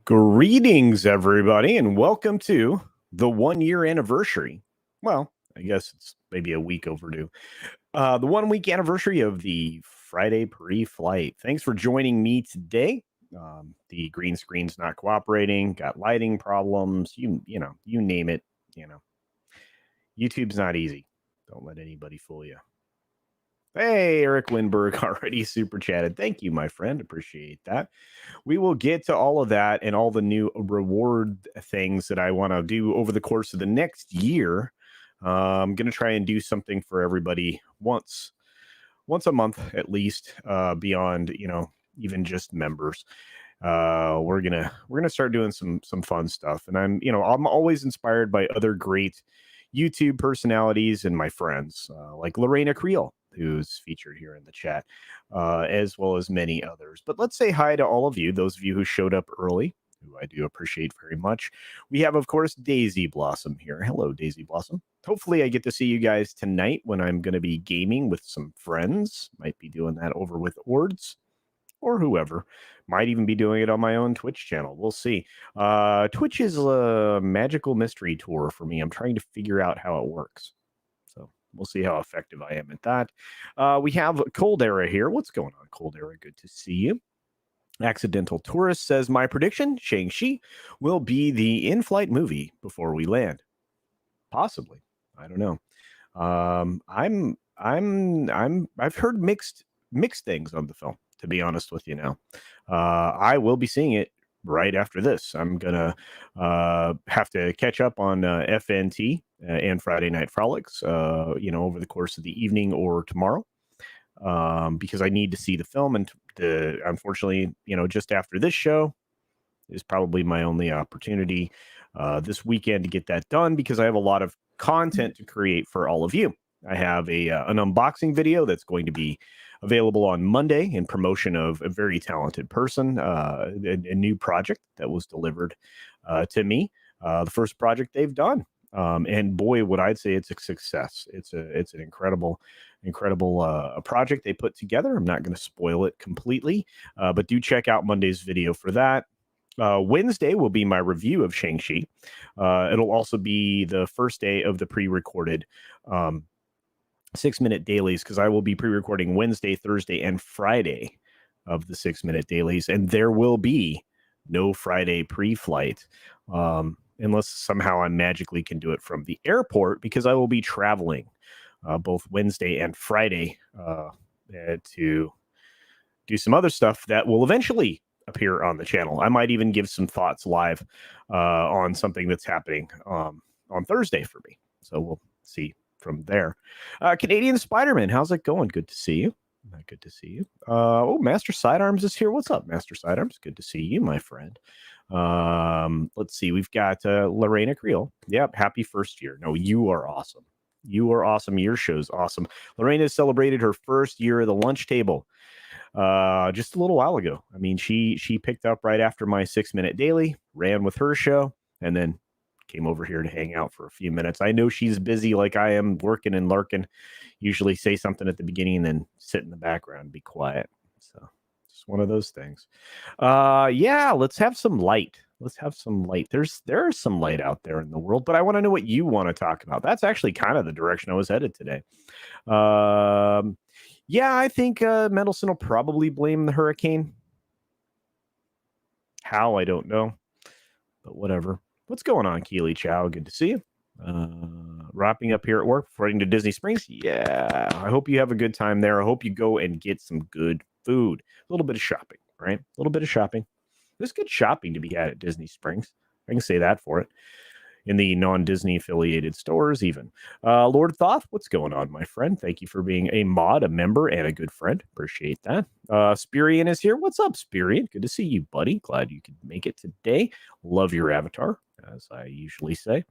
Greetings, everybody, and welcome to the 1-year anniversary. Well, I guess it's maybe a week overdue. The 1 week anniversary of the Friday pre-flight. Thanks for joining me today. The green screen's not cooperating, got lighting problems, you name it. YouTube's not easy. Don't let anybody fool you. Hey, Eric Lindbergh already super chatted. Thank you, my friend. Appreciate that. We will get to all of that and all the new reward things that I want to do over the course of the next year. I'm going to try and do something for everybody once a month at least, beyond, even just members. We're gonna start doing some fun stuff, and I'm always inspired by other great YouTube personalities and my friends, like Lorena Creel, who's featured here in the chat, as well as many others. But let's say hi to all of you, those of you who showed up early, who I do appreciate very much. We have, of course, Daisy Blossom here. Hello, Daisy Blossom. Hopefully I get to see you guys tonight when I'm going to be gaming with some friends. Might be doing that over with Ords or whoever. Might even be doing it on my own Twitch channel. We'll see. Twitch is a magical mystery tour for me. I'm trying to figure out how it works. So we'll see how effective I am at that. We have Cold Era here. What's going on, Cold Era? Good to see you. Accidental Tourist says, my prediction, Shang Chi will be the in-flight movie before we land. Possibly. I don't know. I've heard mixed things on the film, to be honest with you now. I will be seeing it right after this. I'm gonna have to catch up on FNT and Friday Night Frolics, over the course of the evening or tomorrow, because I need to see the film. And unfortunately, just after this show is probably my only opportunity this weekend to get that done, because I have a lot of content to create for all of you. I have an unboxing video that's going to be available on Monday in promotion of a very talented person, a new project that was delivered to me, the first project they've done. And boy, would I say it's a success. It's an incredible project they put together. I'm not going to spoil it completely, but do check out Monday's video for that. Wednesday will be my review of Shang-Chi. It'll also be the first day of the pre-recorded 6-minute dailies, because I will be pre-recording Wednesday, Thursday, and Friday of the 6-minute dailies, and there will be no Friday pre-flight, unless somehow I magically can do it from the airport, because I will be traveling both Wednesday and Friday to do some other stuff that will eventually appear on the channel. I might even give some thoughts live on something that's happening on Thursday for me. So we'll see from there. Canadian Spider-Man, how's it going? Good to see you. Good to see you. Master Sidearms is here. What's up, Master Sidearms? Good to see you, my friend. Let's see. We've got Lorena Creel. Yep. Happy first year. No, you are awesome. You are awesome. Your show's awesome. Lorena celebrated her first year of the lunch table just a little while ago. I mean, she picked up right after my 6-minute daily, ran with her show, and then came over here to hang out for a few minutes. I know she's busy like I am, working and lurking. Usually say something at the beginning and then sit in the background and be quiet. So just one of those things. Let's have some light. Let's have some light. There is some light out there in the world, but I want to know what you want to talk about. That's actually kind of the direction I was headed today. I think Mendelsohn will probably blame the hurricane. How, I don't know, but whatever. What's going on, Keely Chow? Good to see you. Wrapping up here at work before heading to Disney Springs. Yeah, I hope you have a good time there. I hope you go and get some good food. A little bit of shopping, right? A little bit of shopping. There's good shopping to be had at Disney Springs. I can say that for it. In the non-Disney affiliated stores even. Lord Thoth, what's going on, my friend? Thank you for being a mod, a member, and a good friend. Appreciate that. Spirian is here. What's up, Spirian? Good to see you, buddy. Glad you could make it today. Love your avatar. as I usually say.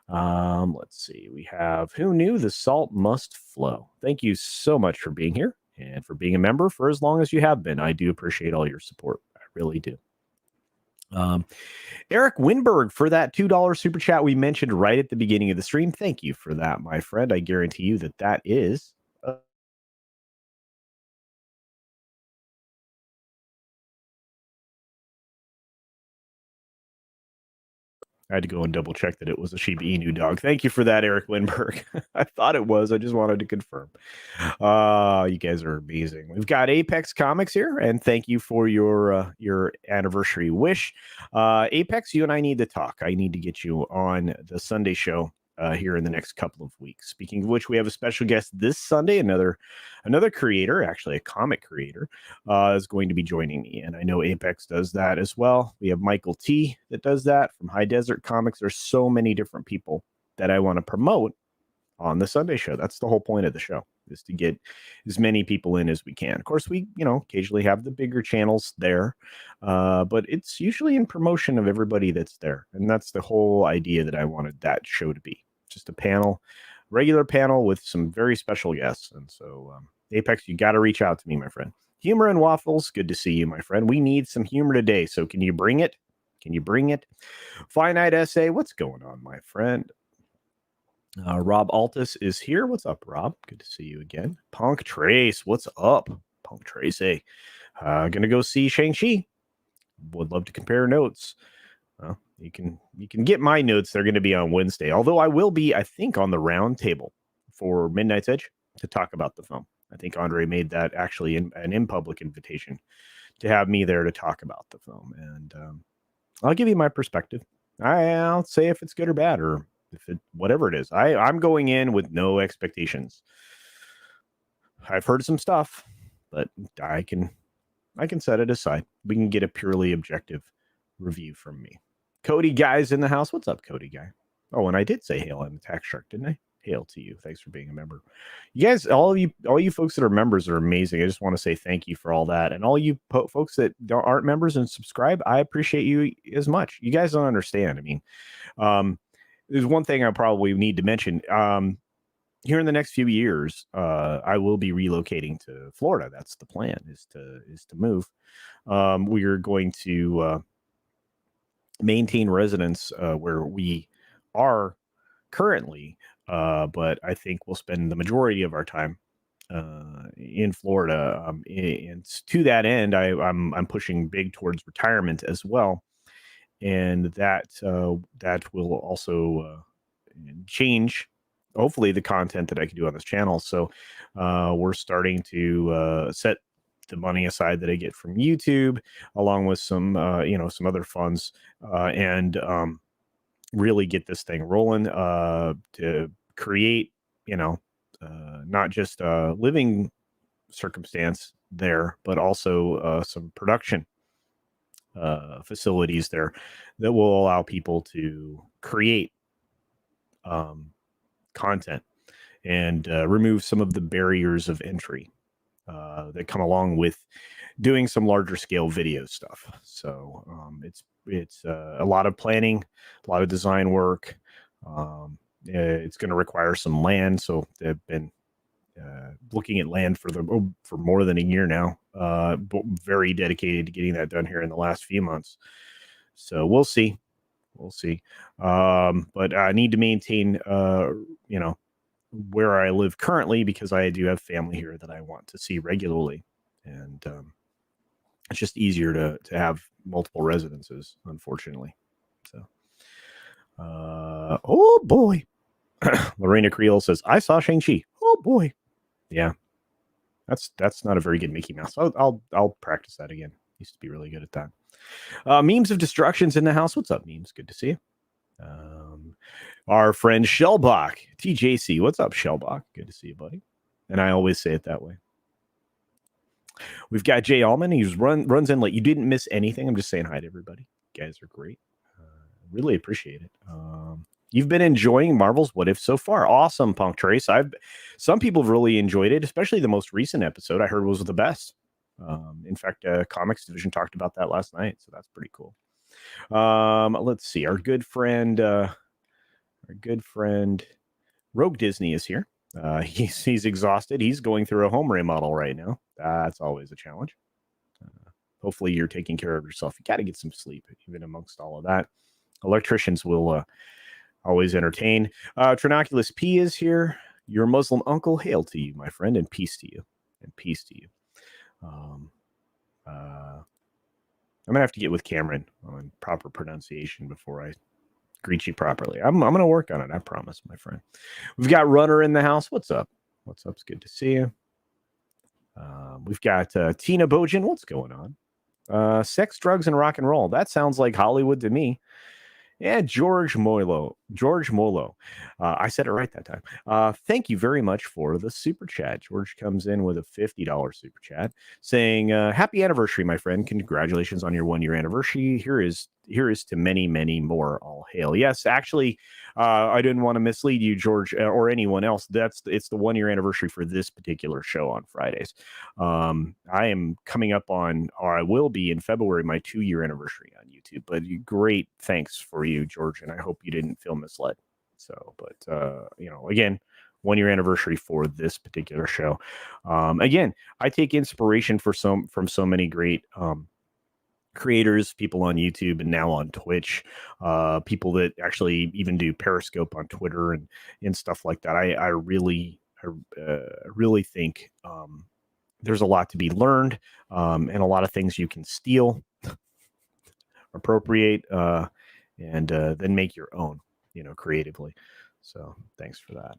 Let's see. We have Who Knew the Salt Must Flow? Thank you so much for being here and for being a member for as long as you have been. I do appreciate all your support. I really do. Eric Winberg for that $2 super chat we mentioned right at the beginning of the stream. Thank you for that, my friend. I guarantee you that is I had to go and double check that it was a Shiba Inu dog. Thank you for that, Eric Winberg. I thought it was. I just wanted to confirm. You guys are amazing. We've got Apex Comics here, and thank you for your anniversary wish. Apex, you and I need to talk. I need to get you on the Sunday show here in the next couple of weeks. Speaking of which, we have a special guest this Sunday. Another creator, actually a comic creator, is going to be joining me, and I know Apex does that as well. We have Michael T that does that from High Desert Comics. There's so many different people that I want to promote on the Sunday show. That's the whole point of the show, is to get as many people in as we can. Of course, we, occasionally have the bigger channels there, but it's usually in promotion of everybody that's there. And that's the whole idea that I wanted that show to be. Just a panel, regular panel with some very special guests. And so, Apex, you got to reach out to me, my friend. Humor and Waffles, good to see you, my friend. We need some humor today. So can you bring it? Can you bring it? Finite Essay, what's going on, my friend? Rob Altus is here. What's up, Rob? Good to see you again. Punk Trace, what's up? Punk Trace, gonna go see Shang Chi. Would love to compare notes. Well, you can get my notes. They're going to be on Wednesday. Although I will be, I think, on the round table for Midnight's Edge to talk about the film. I think Andre made that actually an in-public invitation to have me there to talk about the film, and I'll give you my perspective. I'll say if it's good or bad, or if it whatever it is. I'm going in with no expectations. I've heard some stuff, but I can set it aside. We can get a purely objective review from me. Cody Guy's in the house. What's up, Cody Guy? Oh, and I did say hail on the Tax Shark, didn't I? Hail to you. Thanks for being a member. You guys, all you folks that are members are amazing. I just want to say thank you for all that. And all you folks that aren't members and subscribe, I appreciate you as much. You guys don't understand. I mean, there's one thing I probably need to mention. Here in the next few years, I will be relocating to Florida. That's the plan, is to move. We are going to maintain residence where we are currently, but I think we'll spend the majority of our time in Florida. And to that end, I'm pushing big towards retirement as well, and that will also change, hopefully, the content that I can do on this channel. So we're starting to set the money aside that I get from YouTube, along with some some other funds, and really get this thing rolling to create not just a living circumstance there, but also some production facilities there that will allow people to create content and remove some of the barriers of entry that come along with doing some larger scale video stuff. So it's a lot of planning, a lot of design work. It's going to require some land, so they've been looking at land for more than a year now. Very dedicated to getting that done here in the last few months. So we'll see. But I need to maintain where I live currently, because I do have family here that I want to see regularly, and it's just easier to have multiple residences, unfortunately. So oh boy. Lorena Creel says, I saw Shang-Chi. Oh boy. Yeah, that's not a very good Mickey Mouse. I'll practice that again. Used to be really good at that. Memes of Destruction's in the house. What's up, Memes? Good to see you. Our friend Shellbach, TJC. What's up, Shellbach? Good to see you, buddy. And I always say it that way. We've got Jay Allman. He runs in late. You didn't miss anything. I'm just saying hi to everybody. You guys are great. Really appreciate it. You've been enjoying Marvel's What If so far. Awesome, Punk Trace. Some people have really enjoyed it, especially the most recent episode I heard was the best. In fact, Comics Division talked about that last night, so that's pretty cool. Let's see. Our good friend Rogue Disney is here. He's exhausted. He's going through a home remodel right now. That's always a challenge. Hopefully you're taking care of yourself. You got to get some sleep, even amongst all of that. Electricians will always entertain. Trinoculus P is here. Your Muslim uncle, hail to you, my friend, and peace to you. And peace to you. I'm going to have to get with Cameron on proper pronunciation before I greet you properly. I'm going to work on it. I promise, my friend. We've got Runner in the house. What's up? What's up? It's good to see you. We've got Tina Bojan. What's going on? Sex, drugs, and rock and roll. That sounds like Hollywood to me. Yeah, George Molo. I said it right that time. Thank you very much for the super chat. George comes in with a $50 super chat saying, happy anniversary, my friend. Congratulations on your 1-year anniversary. Here is to many, many more. All hail. Yes, actually, I didn't want to mislead you, George, or anyone else. It's the 1-year anniversary for this particular show on Fridays. I am coming up on, or I will be in February, my 2-year anniversary on YouTube. But great thanks for you, George, and I hope you didn't feel misled. So, but again, 1-year anniversary for this particular show. Again, I take inspiration from so many great creators, people on YouTube and now on Twitch, people that actually even do Periscope on Twitter and stuff like that. I really think there's a lot to be learned, and a lot of things you can steal, appropriate, and then make your own, creatively. So thanks for that.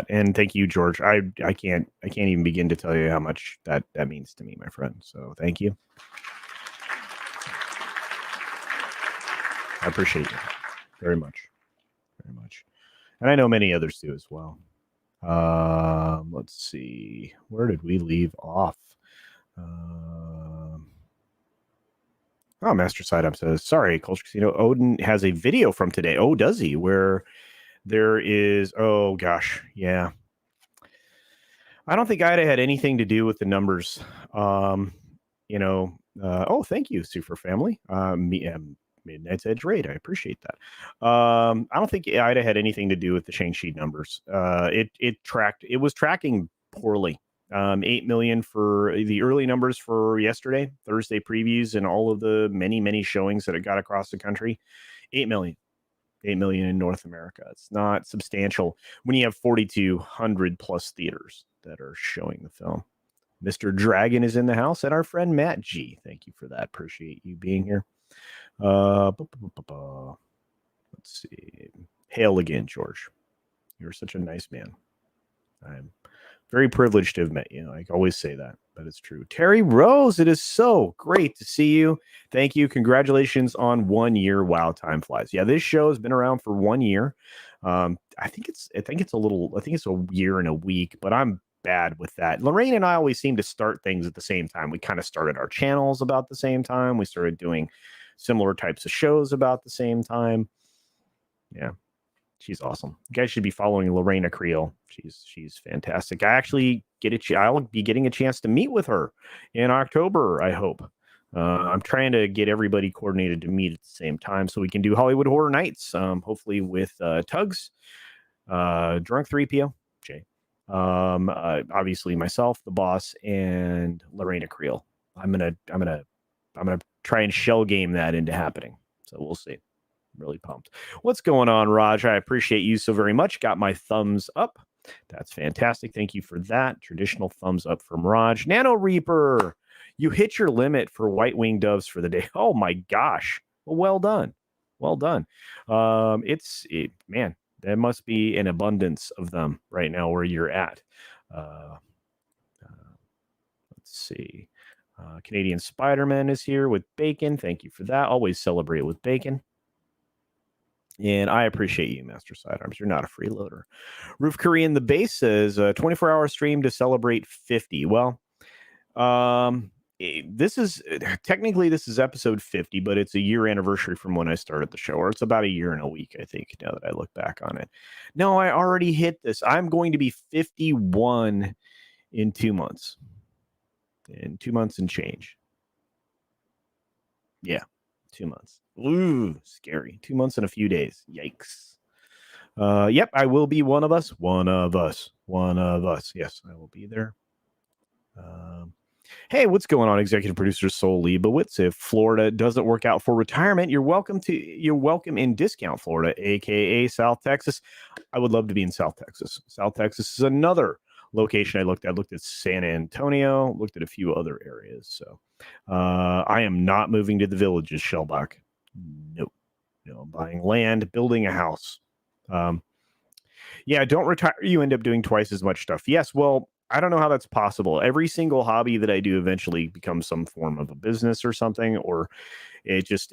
And thank you, George. I can't even begin to tell you how much that means to me, my friend. So thank you. I appreciate you very much. And I know many others do as well. Let's see. Where did we leave off? Master Sidearm says, sorry, Culture Casino. Odin has a video from today. Oh, does he? Where there is, oh gosh, yeah. I don't think Ida had anything to do with the numbers. Oh, thank you, Super Family. Midnight's Edge Raid. I appreciate that. I don't think Ida had anything to do with the Shang Chi numbers. It was tracking poorly. 8 million for the early numbers for yesterday, Thursday previews, and all of the many showings that it got across the country. 8 million in North America. It's not substantial when you have 4,200 plus theaters that are showing the film. Mr. Dragon is in the house, and our friend Matt G. Thank you for that. Appreciate you being here. Let's see. Hail again, George. You're such a nice man. I'm very privileged to have met you. I always say that, but it's true. Terry Rose, it is so great to see you. Thank you. Congratulations on 1 year. Wow, time flies. Yeah, this show has been around for 1 year. I think it's a year and a week, but I'm bad with that. Lorraine and I always seem to start things at the same time. We kind of started our channels about the same time. We started doing similar types of shows about the same time. Yeah. She's awesome. You guys should be following Lorena Creel. She's fantastic. I'll be getting a chance to meet with her in October, I hope. I'm trying to get everybody coordinated to meet at the same time so we can do Hollywood Horror Nights, hopefully with Tugs, Drunk 3PO, Jay, obviously myself, the boss, and Lorena Creel. I'm gonna try and shell game that into happening. So we'll see. Really pumped. What's going on, Raj? I appreciate you so very much. Got my thumbs up. That's fantastic. Thank you for that. Traditional thumbs up from Raj. Nano Reaper, you hit your limit for white winged doves for the day. Oh my gosh. Well done. Man, there must be an abundance of them right now where you're at. Let's see. Canadian Spider-Man is here with bacon. Thank you for that. Always celebrate with bacon. And I appreciate you, Master Sidearms. You're not a freeloader. Roof Korean the Base says 24-hour stream to celebrate 50. Well, this is episode 50, but it's a year anniversary from when I started the show, or it's about a year and a week, I think, now that I look back on it. No, I already hit this. I'm going to be 51 in 2 months. In 2 months and change. Yeah. 2 months. Ooh, scary. 2 months and a few days. Yikes. Yep, I will be one of us. One of us. One of us. Yes, I will be there. Hey, what's going on, executive producer Sol Leibowitz? If Florida doesn't work out for retirement, you're welcome in Discount Florida, aka South Texas. I would love to be in South Texas. South Texas is another location I looked at. I looked at San Antonio, looked at a few other areas. So I am not moving to the Villages, Shellbach. Nope. No, buying land, building a house. Yeah, don't retire. You end up doing twice as much stuff. Yes, well, I don't know how that's possible. Every single hobby that I do eventually becomes some form of a business or something, or it just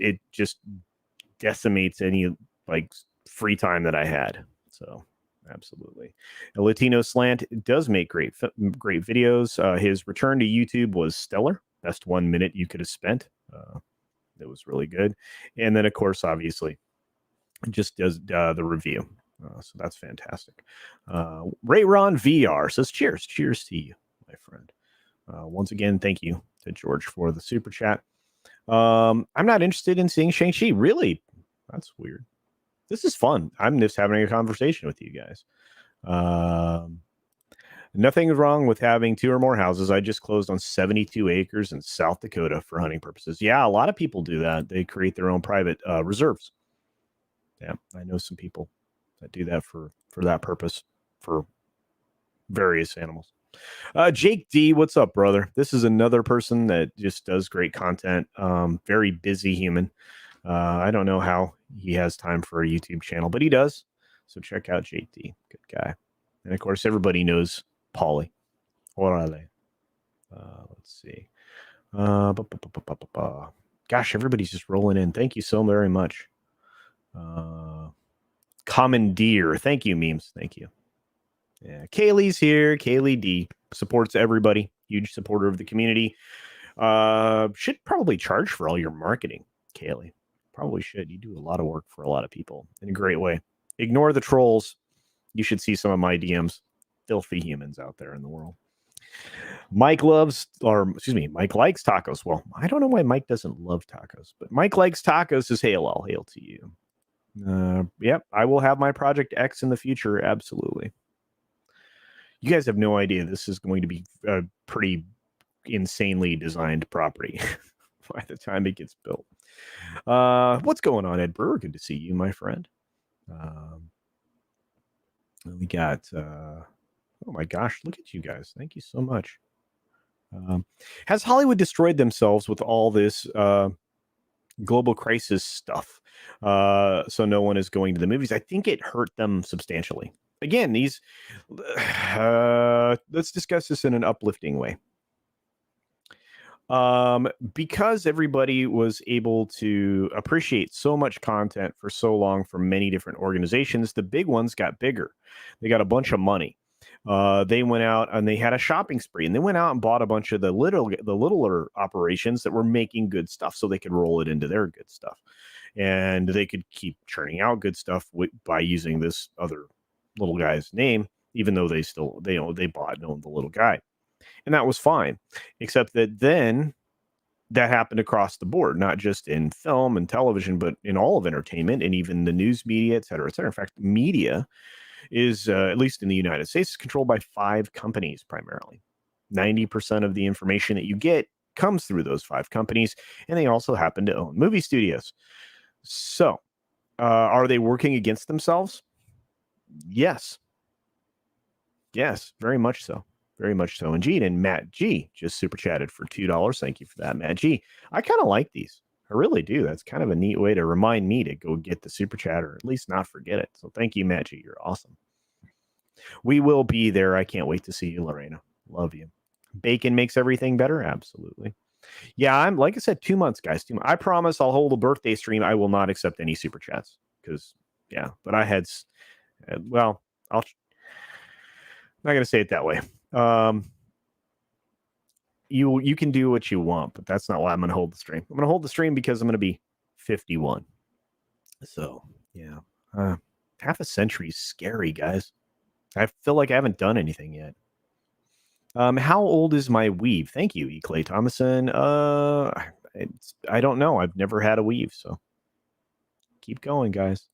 decimates any like free time that I had. So absolutely, a Latino Slant does make great videos. His return to YouTube was stellar. Best 1 minute you could have spent. It was really good, and then of course, obviously, just does the review. So that's fantastic. Ray Ron VR says, cheers to you, my friend. Once again, thank you to George for the super chat. I'm not interested in seeing Shang Chi. Really? That's weird. This is fun. I'm just having a conversation with you guys. Nothing wrong with having 2 or more houses. I just closed on 72 acres in South Dakota for hunting purposes. Yeah, a lot of people do that. They create their own private reserves. Yeah, I know some people that do that for that purpose for various animals. Jake D, what's up, brother? This is another person that just does great content. Very busy human. I don't know how he has time for a YouTube channel, but he does. So check out Jake D. Good guy. And of course, everybody knows Paulie. Orale. Let's see. Gosh, everybody's just rolling in. Thank you so very much. Commandeer. Thank you, memes. Thank you. Yeah, Kaylee's here. Kaylee D supports everybody. Huge supporter of the community. Should probably charge for all your marketing, Kaylee. Probably should. You do a lot of work for a lot of people in a great way. Ignore the trolls. You should see some of my DMs. Filthy humans out there in the world. Mike likes tacos. Well, I don't know why Mike doesn't love tacos, but Mike likes tacos. Says hail to you. Yep, I will have my Project X in the future. Absolutely. You guys have no idea. This is going to be a pretty insanely designed property by the time it gets built. What's going on, Ed Brewer? Good to see you, my friend. We got, oh my gosh, look at you guys. Thank you so much. Has Hollywood destroyed themselves with all this global crisis stuff? So no one is going to the movies. I think it hurt them substantially. Again, let's discuss this in an uplifting way. Because everybody was able to appreciate so much content for so long from many different organizations, the big ones got bigger. They got a bunch of money. They went out and they had a shopping spree, and they went out and bought a bunch of the littler operations that were making good stuff, so they could roll it into their good stuff, and they could keep churning out good stuff by using this other little guy's name, even though they bought and owned the little guy. And that was fine, except that then that happened across the board, not just in film and television, but in all of entertainment and even the news media, et cetera, et cetera. In fact, media is, at least in the United States, controlled by 5 companies primarily. 90% of the information that you get comes through those 5 companies, and they also happen to own movie studios. So, are they working against themselves? Yes. Yes, very much so. Very much so indeed. And Matt G just super chatted for $2. Thank you for that, Matt G. I kind of like these. I really do. That's kind of a neat way to remind me to go get the super chat, or at least not forget it. So thank you, Matt G. You're awesome. We will be there. I can't wait to see you, Lorena. Love you. Bacon makes everything better. Absolutely. Yeah, I'm, like I said, 2 months, guys. 2 months. I promise I'll hold a birthday stream. I will not accept any super chats because, yeah, but I had, well, I'm not going to say it that way. You can do what you want, but that's not why I'm going to hold the stream. I'm going to hold the stream because I'm going to be 51. So, yeah. Half a century is scary, guys. I feel like I haven't done anything yet. How old is my weave? Thank you, E. Clay Thomason. I don't know. I've never had a weave, so keep going, guys.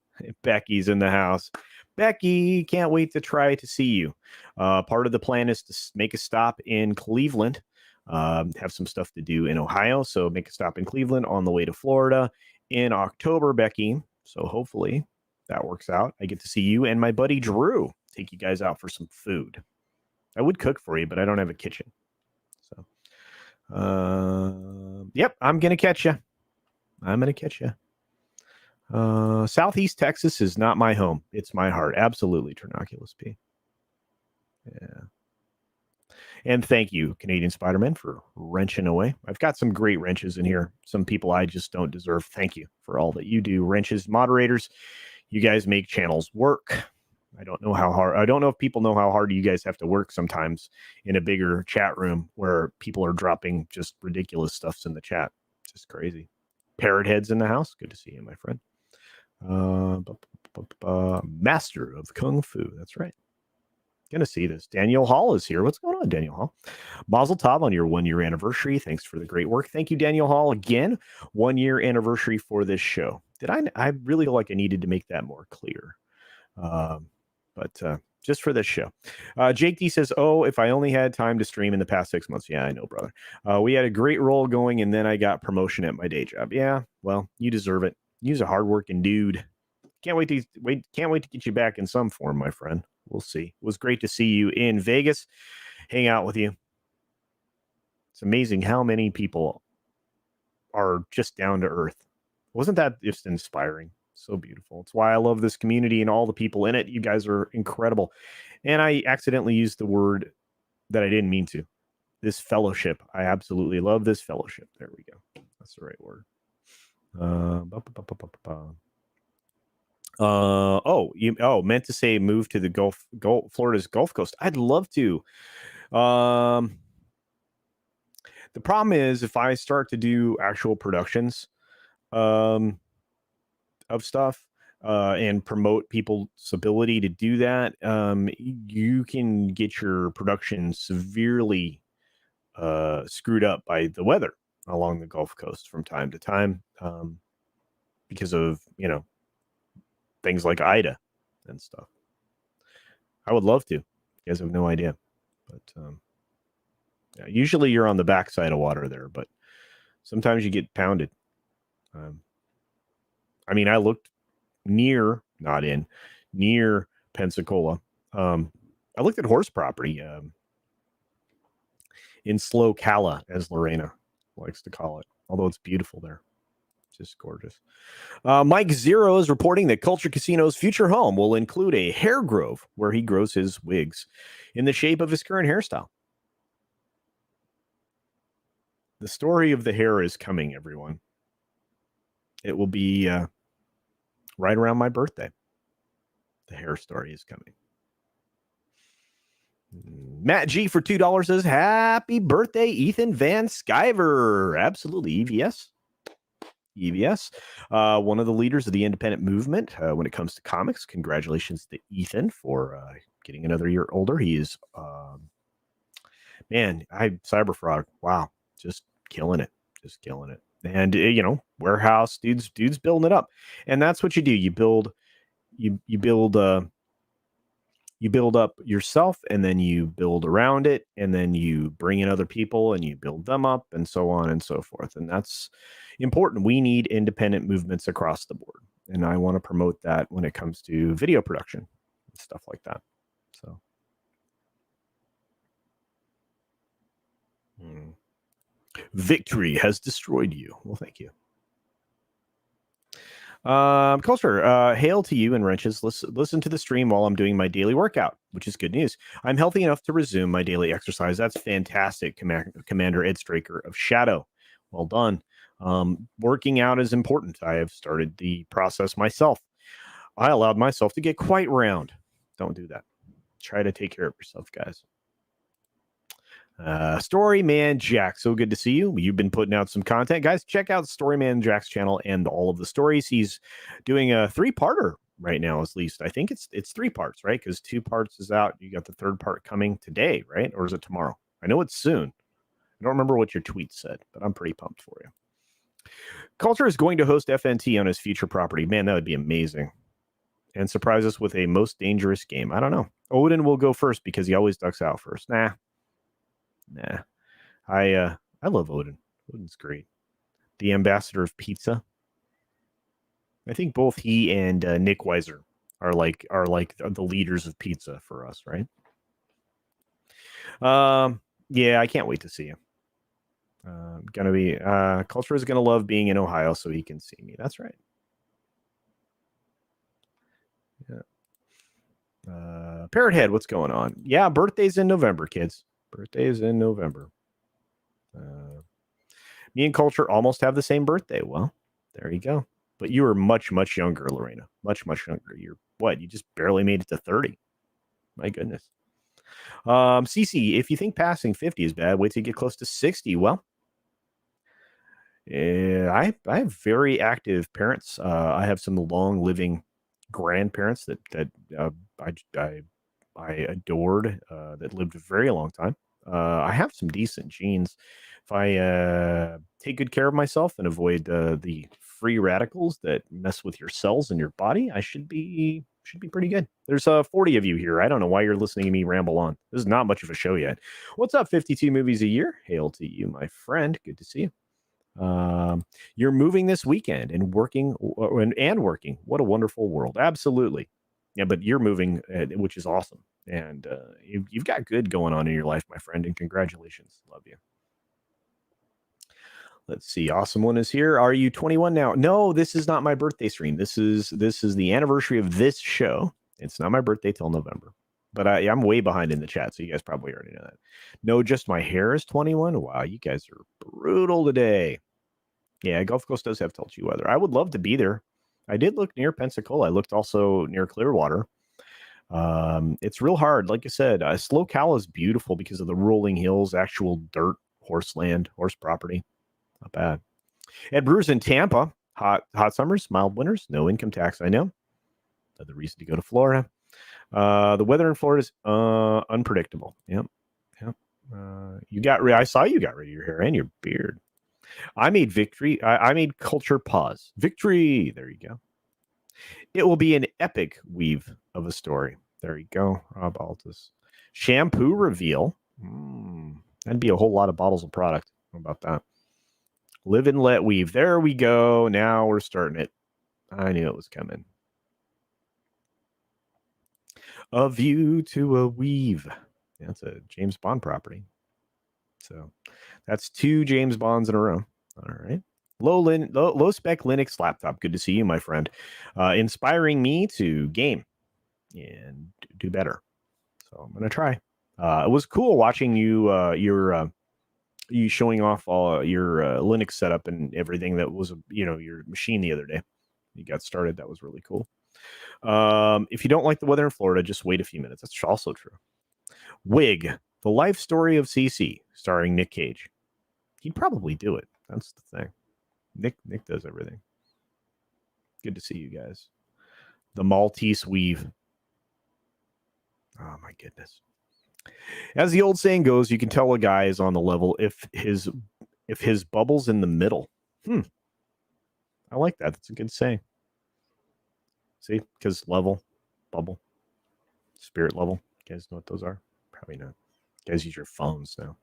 Becky's in the house. Becky, can't wait to try to see you. Part of the plan is to make a stop in Cleveland. Have some stuff to do in Ohio, so make a stop in Cleveland on the way to Florida in October, Becky. So hopefully that works out. I get to see you and my buddy Drew. Take you guys out for some food. I would cook for you, but I don't have a kitchen. So, yep, I'm gonna catch you. Southeast Texas is not my home. It's my heart. Absolutely, Ternoculus P. Yeah. And thank you, Canadian Spider-Man, for wrenching away. I've got some great wrenches in here. Some people I just don't deserve. Thank you for all that you do. Wrenches, moderators, you guys make channels work. I don't know how hard. I don't know if people know how hard you guys have to work sometimes in a bigger chat room where people are dropping just ridiculous stuffs in the chat. Just crazy. Parrot heads in the house. Good to see you, my friend. Master of Kung Fu. That's right. Gonna see this. Daniel Hall is here. What's going on, Daniel Hall? Mazel tov on your 1 year anniversary. Thanks for the great work. Thank you, Daniel Hall. Again, 1 year anniversary for this show. I really feel like I needed to make that more clear. But just for this show. Jake D says, oh, if I only had time to stream in the past 6 months. Yeah, I know, brother. We had a great role going, and then I got promotion at my day job. Yeah, well, you deserve it. You're a hardworking dude. Can't wait to get you back in some form, my friend. We'll see. It was great to see you in Vegas, hang out with you. It's amazing how many people are just down to earth. Wasn't that just inspiring? So beautiful. It's why I love this community and all the people in it. You guys are incredible. And I accidentally used the word that I didn't mean to. This fellowship. I absolutely love this fellowship. There we go. That's the right word. Meant to say move to the Florida's Gulf Coast. I'd love to. The problem is if I start to do actual productions of stuff and promote people's ability to do that, you can get your production severely screwed up by the weather along the Gulf Coast from time to time because of, things like Ida and stuff. I would love to. You guys have no idea. But yeah, usually you're on the backside of water there, but sometimes you get pounded. I looked near Pensacola. I looked at horse property in Slow Cala, as Lorena likes to call it, although it's beautiful there. Just gorgeous. Mike Zero is reporting that Culture Casino's future home will include a hair grove where he grows his wigs in the shape of his current hairstyle. The story of the hair is coming, everyone. It will be right around my birthday. The hair story is coming. Matt G for $2 says, happy birthday, Ethan Van Sciver. Absolutely, EVS. One of the leaders of the independent movement when it comes to comics. Congratulations to Ethan for getting another year older. He is, Cyberfrog. Wow, just killing it. And warehouse dudes building it up, and that's what you do. You build up yourself, and then you build around it, and then you bring in other people and you build them up, and so on and so forth. And that's important. We need independent movements across the board. And I want to promote that when it comes to video production and stuff like that. So. Victory has destroyed you. Well, thank you. Culture, hail to you and wrenches. Listen to the stream while I'm doing my daily workout, which is good news. I'm healthy enough to resume my daily exercise. That's fantastic, Commander Ed Straker of Shadow. Well done. Working out is important. I have started the process myself. I allowed myself to get quite round. Don't do that. Try to take care of yourself, guys. Storyman Jack, so good to see you. You've been putting out some content, guys. Check out Storyman Jack's channel and all of the stories. He's doing a 3-parter right now, at least. I think it's 3 parts, right? Because 2 parts is out. You got the 3rd part coming today, right? Or is it tomorrow? I know it's soon. I don't remember what your tweet said, but I'm pretty pumped for you. Culture is going to host FNT on his future property. Man, that would be amazing. And surprise us with a most dangerous game. I don't know. Odin will go first because he always ducks out first. Nah. I love Odin. Odin's great. The ambassador of pizza. I think both he and Nick Weiser are like the leaders of pizza for us, right? Yeah, I can't wait to see him. Gonna be Culture is gonna love being in Ohio so he can see me. That's right. Yeah. Parrot Head, what's going on? Yeah, birthday's in November, kids. Birthday's in November. Me and Culture almost have the same birthday. Well, there you go. But you were much, much younger, Lorena. Much, much younger. You're what? You just barely made it to 30. My goodness. CC, if you think passing 50 is bad, wait till you get close to 60. Well, I have very active parents. I have some long living grandparents that I adored that lived a very long time. I have some decent genes. If I take good care of myself and avoid the free radicals that mess with your cells in your body, I should be pretty good. There's 40 of you here. I don't know why you're listening to me ramble on. This is not much of a show yet. What's up, 52 movies a year? Hail to you, my friend. Good to see you. You're moving this weekend and working. What a wonderful world. Absolutely. Yeah, but you're moving, which is awesome. And you've got good going on in your life, my friend, and congratulations. Love you. Let's see. Awesome one is here. Are you 21 now? No, this is not my birthday stream. This is the anniversary of this show. It's not my birthday till November. But I'm way behind in the chat, so you guys probably already know that. No, just my hair is 21. Wow, you guys are brutal today. Yeah, Gulf Coast does have touchy weather. I would love to be there. I did look near Pensacola. I looked also near Clearwater. It's real hard. Like I said, SoCal is beautiful because of the rolling hills, actual dirt, horse property. Not bad. Ed Brewer's in Tampa. Hot summers, mild winters, no income tax. I know. Another reason to go to Florida. The weather in Florida is unpredictable. Yep. I saw you got rid of your hair and your beard. I made victory. I made Culture pause. Victory. There you go. It will be an epic weave of a story. There you go. Rob Altus. Shampoo reveal. That'd be a whole lot of bottles of product. How about that? Live and let weave. There we go. Now we're starting it. I knew it was coming. A view to a weave. That's a James Bond property. So that's 2 James Bonds in a row. All right. Low spec Linux laptop. Good to see you, my friend. Inspiring me to game and do better. So I'm gonna try. It was cool watching you you showing off all your Linux setup and everything that was your machine the other day. You got started. That was really cool. If you don't like the weather in Florida, just wait a few minutes. That's also true. Wig, the life story of CC, starring Nick Cage. He'd probably do it. That's the thing. Nick does everything. Good to see you guys. The Maltese weave. Oh my goodness. As the old saying goes, you can tell a guy is on the level if his bubble's in the middle. I like that. That's a good saying. See, because level, bubble, spirit level. You guys know what those are? Probably not. You guys use your phones now.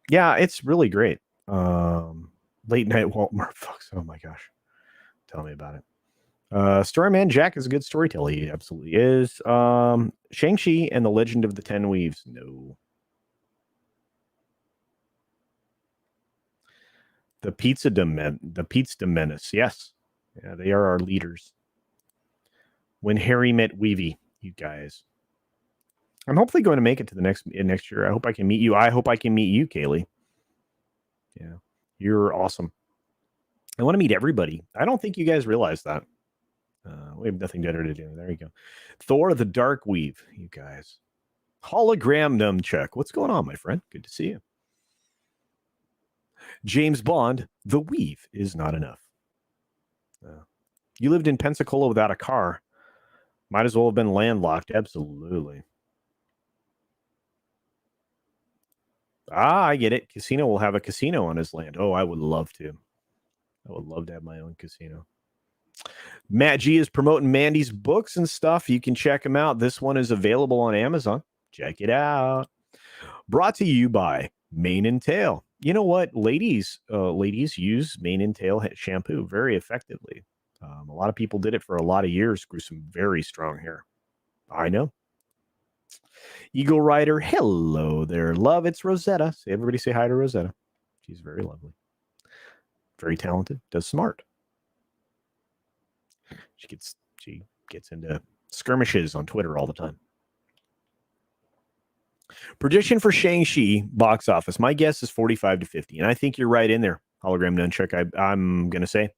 Yeah, it's really great. Late night Walmart folks. Oh my gosh. Tell me about it. Storyman Jack is a good storyteller. He absolutely is. Shang-Chi and the Legend of the Ten Weaves. No. The Pizza Menace. Yes. Yeah, they are our leaders. When Harry Met Weavy, you guys. I'm hopefully going to make it to the next year. I hope I can meet you. I hope I can meet you, Kaylee. Yeah. You're awesome. I want to meet everybody. I don't think you guys realize that. We have nothing better to do. There you go. Thor the Dark Weave, you guys. Hologram Numchuck. What's going on, my friend? Good to see you. James Bond, the weave is not enough. You lived in Pensacola without a car. Might as well have been landlocked. Absolutely. I get it. Casino will have a casino on his land. Oh, I would love to. I would love to have my own casino. Matt G is promoting Mandy's books and stuff. You can check them out. This one is available on Amazon. Check it out. Brought to you by Mane and Tail. You know what? Ladies use Mane and Tail shampoo very effectively. A lot of people did it for a lot of years, grew some very strong hair. I know. Eagle Rider, hello there, love. It's Rosetta. Everybody say hi to Rosetta. She's very lovely, very talented, does smart. She gets into skirmishes on Twitter all the time. Prediction for Shang-Chi box office. My guess is 45 to 50, and I think you're right in there. Hologram Nunchuck. I'm gonna say.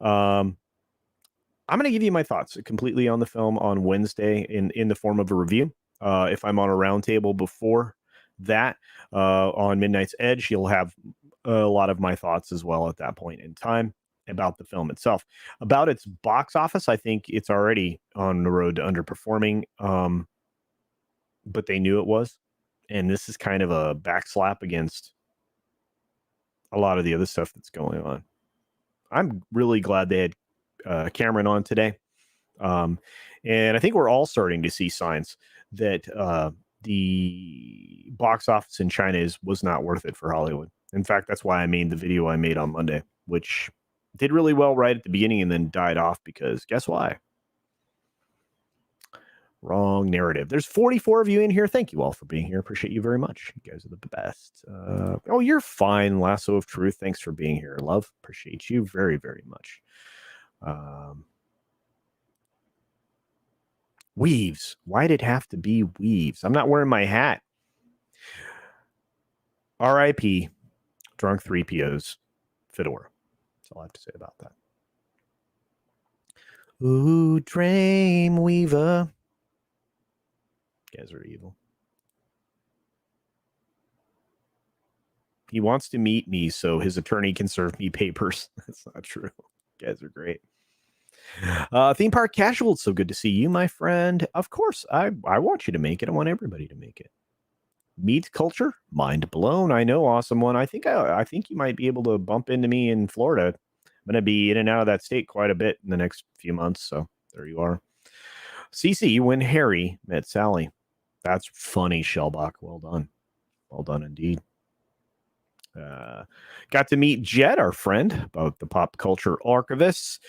I'm going to give you my thoughts completely on the film on Wednesday in the form of a review. If I'm on a roundtable before that on Midnight's Edge, you'll have a lot of my thoughts as well at that point in time about the film itself. About its box office, I think it's already on the road to underperforming, but they knew it was. And this is kind of a backslap against a lot of the other stuff that's going on. I'm really glad they had Cameron on today. And I think we're all starting to see signs that the box office in China was not worth it for Hollywood. In fact, that's why I made the video I made on Monday, which did really well right at the beginning and then died off because guess why? Wrong narrative. There's 44 of you in here. Thank you all for being here. Appreciate you very much. You guys are the best. Oh, you're fine. Lasso of Truth. Thanks for being here. Love. Appreciate you very, very much. Weaves. Why'd it have to be weaves? I'm not wearing my hat. R.I.P. Drunk 3POs. Fedora. That's all I have to say about that. Ooh, Dreamweaver. You guys are evil. He wants to meet me so his attorney can serve me papers. That's not true. You guys are great. Theme Park Casual, it's so good to see you, my friend. Of course, I want you to make it. I want everybody to make it. Meat culture, mind blown. I know, awesome one. I think you might be able to bump into me in Florida. I'm gonna be in and out of that state quite a bit in the next few months. So there you are. CC, when Harry met Sally. That's funny, Shellbach. Well done. Well done indeed. Got to meet Jed, our friend, about the pop culture archivist.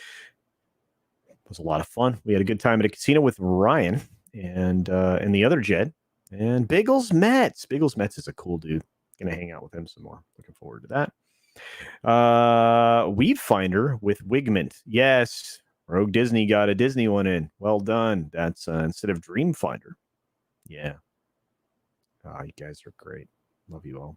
It was a lot of fun. We had a good time at a casino with Ryan and the other Jed and Biggles Metz. Biggles Metz is a cool dude. Gonna hang out with him some more. Looking forward to that. Weed Finder with Wigment. Yes, Rogue Disney got a Disney one in. Well done. That's instead of Dream Finder. Yeah. You guys are great. Love you all.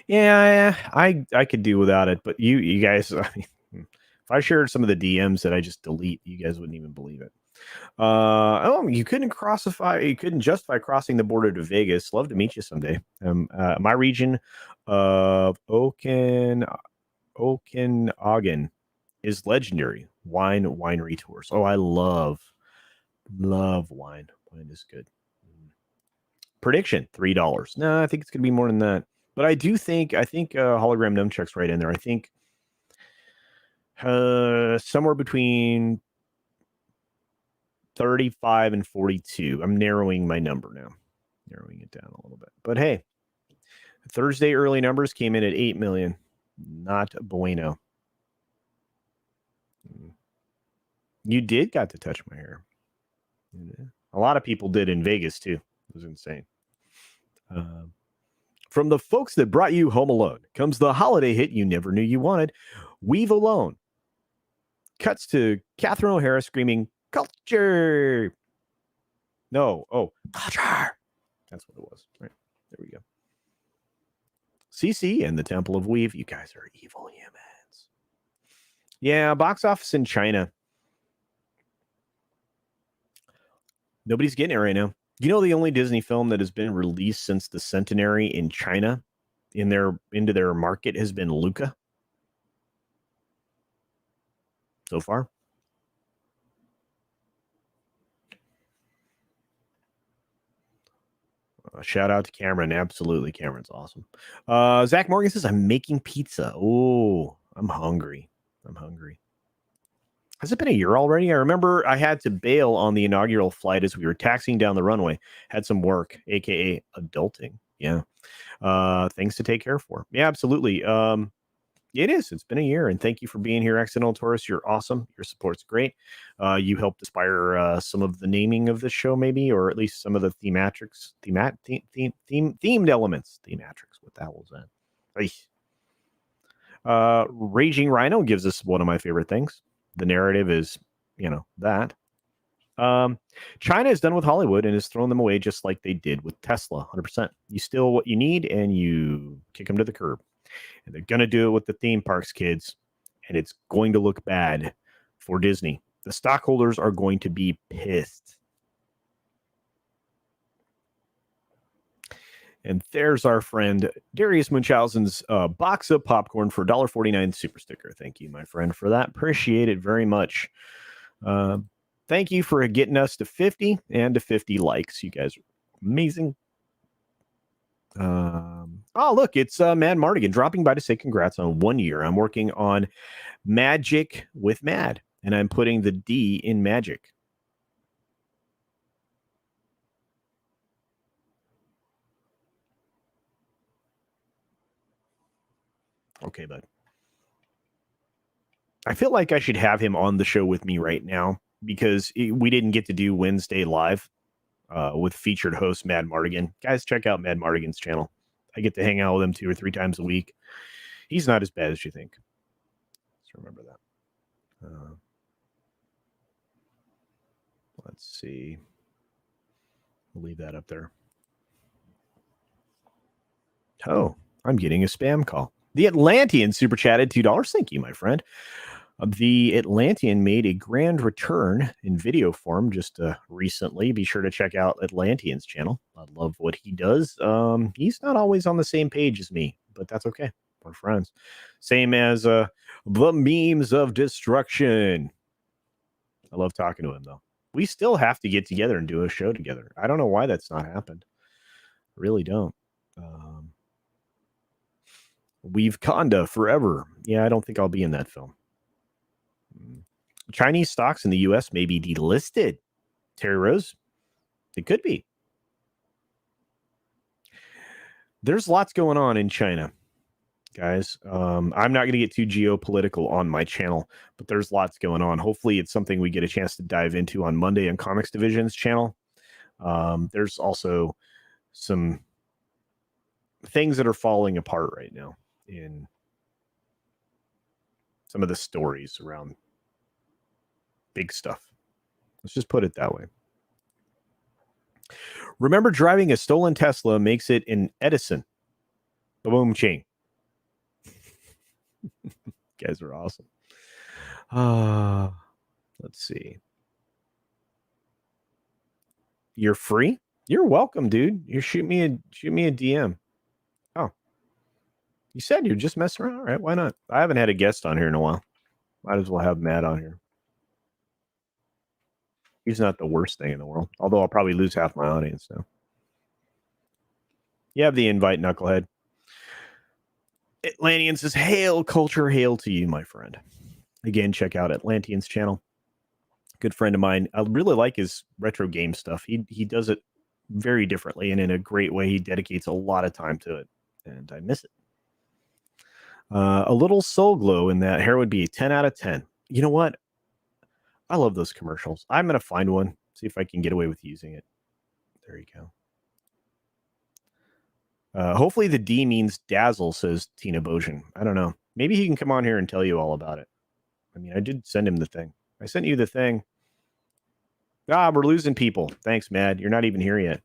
Yeah, I could do without it, but you guys, I mean, if I shared some of the DMs that I just delete, you guys wouldn't even believe it. You couldn't justify crossing the border to Vegas. Love to meet you someday. My region of Okanagan is legendary. Winery tours. Oh, I love wine. Wine is good. Prediction $3. No, I think it's gonna be more than that. But I think hologram nunchucks right in there. I think somewhere between 35 and 42. I'm narrowing my number now. Narrowing it down a little bit. But hey, Thursday early numbers came in at 8 million. Not bueno. You did got to touch my hair. A lot of people did in Vegas too. It was insane. From the folks that brought you Home Alone comes the holiday hit you never knew you wanted, Weave Alone. Cuts to Catherine O'Hara screaming, culture! No, culture! That's what it was. Right, there we go. CC and the Temple of Weave, you guys are evil humans. Yeah, box office in China. Nobody's getting it right now. You know, the only Disney film that has been released since the centenary in China into their market has been Luca. So far. Shout out to Cameron. Absolutely, Cameron's awesome. Zach Morgan says, I'm making pizza. Oh, I'm hungry. Has it been a year already? I remember I had to bail on the inaugural flight as we were taxiing down the runway. Had some work, aka adulting. Yeah. Things to take care for. Yeah, absolutely. It is. It's been a year, and thank you for being here, Accidental Taurus. You're awesome. Your support's great. You helped inspire some of the naming of this show, maybe, or at least some of the themed elements. Thematrics. What the hell was that? Raging Rhino gives us one of my favorite things. The narrative is, that. China is done with Hollywood and has thrown them away just like they did with Tesla. 100%. You steal what you need and you kick them to the curb. And they're going to do it with the theme parks, kids. And it's going to look bad for Disney. The stockholders are going to be pissed. And there's our friend Darius Munchausen's box of popcorn for $1.49 super sticker. Thank you, my friend, for that. Appreciate it very much. Thank you for getting us to 50 and to 50 likes. You guys are amazing. Oh, look, it's Mad Mardigan dropping by to say congrats on 1 year. I'm working on Magic with Mad, and I'm putting the D in Magic. Okay, bud. I feel like I should have him on the show with me right now because we didn't get to do Wednesday live with featured host Mad Mardigan. Guys, check out Mad Mardigan's channel. I get to hang out with him 2 or 3 times a week. He's not as bad as you think. Let's remember that. Let's see. We'll leave that up there. Oh, I'm getting a spam call. The Atlantean super chatted $2. Thank you, my friend. The Atlantean made a grand return in video form just recently. Be sure to check out Atlantean's channel. I love what he does. He's not always on the same page as me, but that's okay. We're friends. Same as the memes of destruction. I love talking to him, though. We still have to get together and do a show together. I don't know why that's not happened. Really don't. We've Conda forever. Yeah, I don't think I'll be in that film. Chinese stocks in the U.S. may be delisted. Terry Rose, it could be. There's lots going on in China, guys. I'm not going to get too geopolitical on my channel, but there's lots going on. Hopefully it's something we get a chance to dive into on Monday on Comics Division's channel. There's also some things that are falling apart right now in some of the stories around big stuff. Let's just put it that way. Remember, driving a stolen Tesla makes it an Edison. Boom, ching. Guys are awesome. Let's see. You're free? You're welcome, dude. You shoot me a DM. Oh. You said you're just messing around. All right, why not? I haven't had a guest on here in a while. Might as well have Matt on here. He's not the worst thing in the world. Although I'll probably lose half my audience now. You have the invite, Knucklehead. Atlantean says, hail culture, hail to you, my friend. Again, check out Atlantean's channel. Good friend of mine. I really like his retro game stuff. He does it very differently and in a great way. He dedicates a lot of time to it, and I miss it. A little soul glow in that hair would be a 10 out of 10. You know what? I love those commercials. I'm going to find one, see if I can get away with using it. There you go. Hopefully the D means dazzle, says Tina Bojan. I don't know. Maybe he can come on here and tell you all about it. I mean, I did send him the thing. I sent you the thing. We're losing people. Thanks, Mad. You're not even here yet.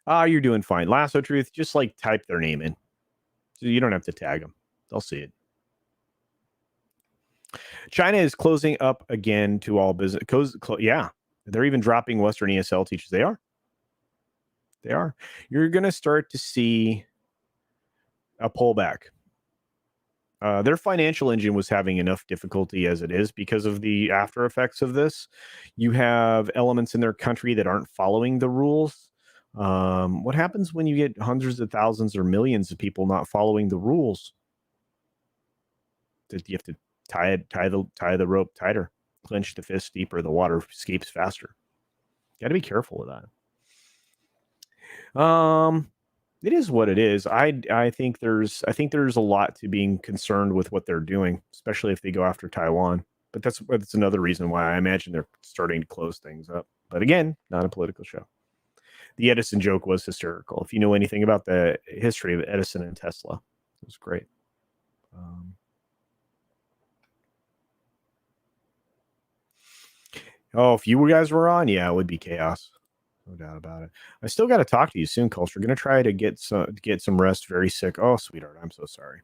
You're doing fine. Lasso Truth, just like type their name in. So you don't have to tag them. They'll see it. China is closing up again to all business. Yeah. They're even dropping Western ESL teachers. They are. You're going to start to see a pullback. Their financial engine was having enough difficulty as it is because of the after effects of this. You have elements in their country that aren't following the rules. What happens when you get hundreds of thousands or millions of people not following the rules? You have to tie the rope tighter, clench the fist deeper. The water escapes faster. Got to be careful with that. It is what it is. I think there's a lot to being concerned with what they're doing, especially if they go after Taiwan. But that's another reason why I imagine they're starting to close things up. But again, not a political show. The Edison joke was hysterical. If you know anything about the history of Edison and Tesla, it was great. If you guys were on, yeah, it would be chaos. No doubt about it. I still got to talk to you soon, Culture. Going to try to get some rest. Very sick. Oh, sweetheart, I'm so sorry.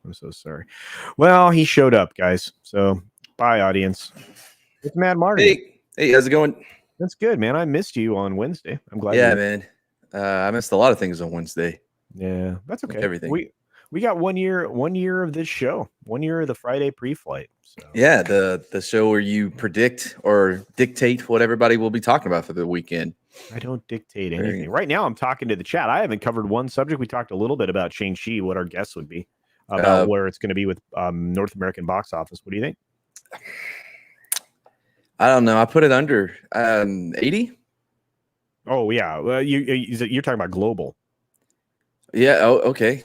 I'm so sorry. Well, he showed up, guys. So bye, audience. It's Mad Martin. Hey, how's it going? That's good, man. I missed you on Wednesday. I'm glad. Yeah, man. I missed a lot of things on Wednesday. Yeah, that's okay. Like everything. We got 1 year of this show. 1 year of the Friday pre-flight. So. Yeah, the show where you predict or dictate what everybody will be talking about for the weekend. I don't dictate anything. Right now, I'm talking to the chat. I haven't covered one subject. We talked a little bit about Shang Chi, what our guess would be, about where it's going to be with North American box office. What do you think? I don't know. I put it under 80. Oh, yeah. Well, you're talking about global. Yeah. Oh, okay.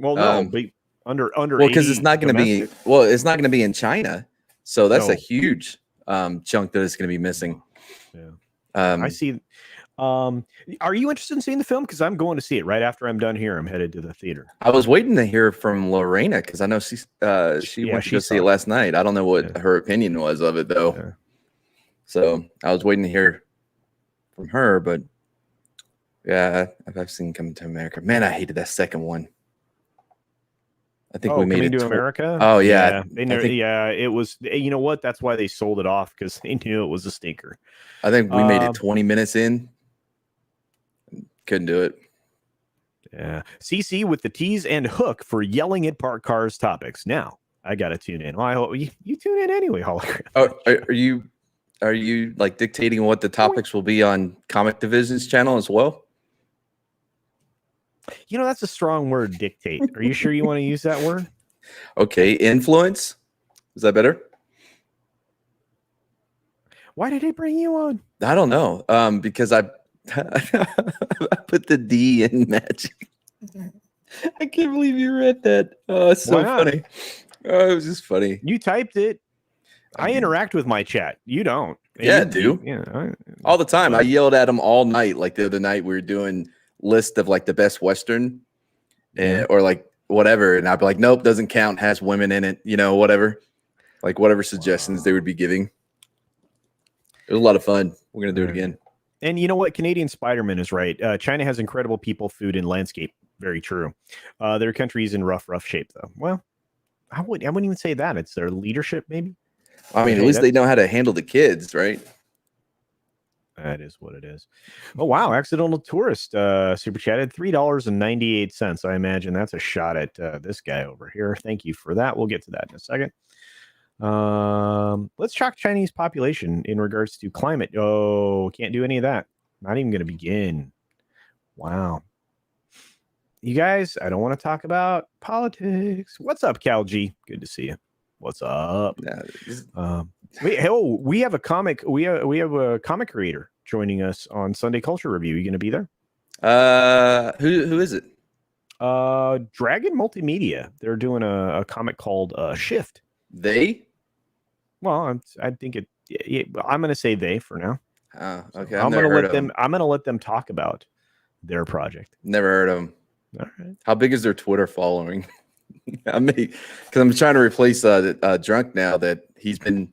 Well, no, but under. Well, because it's not going to be. Well, it's not going to be in China, so that's a huge chunk that it's going to be missing. Yeah. I see. Are you interested in seeing the film? Because I'm going to see it right after I'm done here. I'm headed to the theater. I was waiting to hear from Lorena because I know she went to go see it last night. I don't know what her opinion was of it though. Yeah. So I was waiting to hear from her, but yeah, I've seen Coming to America. Man, I hated that second one. I think we made it to America. Oh yeah, it was. You know what? That's why they sold it off, because they knew it was a stinker. I think we made it 20 minutes in. Couldn't do it. Yeah, CC with the tease and hook for yelling at park cars topics. Now I gotta tune in. Well, I hope you tune in anyway. Hologram. Oh, are you like dictating what the topics will be on Comic Division's channel as well? You know, that's a strong word, dictate. Are you sure you want to use that word? Okay, influence. Is that better? Why did they bring you on? I don't know. Because I put the D in magic. I can't believe you read that. Oh, it's so funny. Oh, it was just funny. You typed it. I interact with my chat. You don't. Yeah, dude. All the time. I yelled at them all night. Like the other night, we were doing list of like the best Western or like whatever. And I'd be like, nope, doesn't count. Has women in it. You know, whatever. Like whatever suggestions they would be giving. It was a lot of fun. We're going to do it again. And you know what? Canadian Spider-Man is right. China has incredible people, food, and landscape. Very true. Their country is in rough shape, though. Well, I wouldn't even say that. It's their leadership, maybe. I mean, at least they know how to handle the kids, right? That is what it is. Oh, wow. Accidental Tourist super chatted $3.98. I imagine that's a shot at this guy over here. Thank you for that. We'll get to that in a second. Let's talk Chinese population in regards to climate. Oh, can't do any of that. Not even going to begin. Wow. You guys, I don't want to talk about politics. What's up, Cal G? Good to see you. What's up? We have a comic. We have a comic creator joining us on Sunday Culture Review. You going to be there? Who is it? Dragon Multimedia. They're doing a comic called Shift. They? Well, I think it. Yeah, I'm going to say they for now. Okay. I'm going to let them. I'm going to let them talk about their project. Never heard of them. All right. How big is their Twitter following? I mean, because I'm trying to replace Drunk now that he's been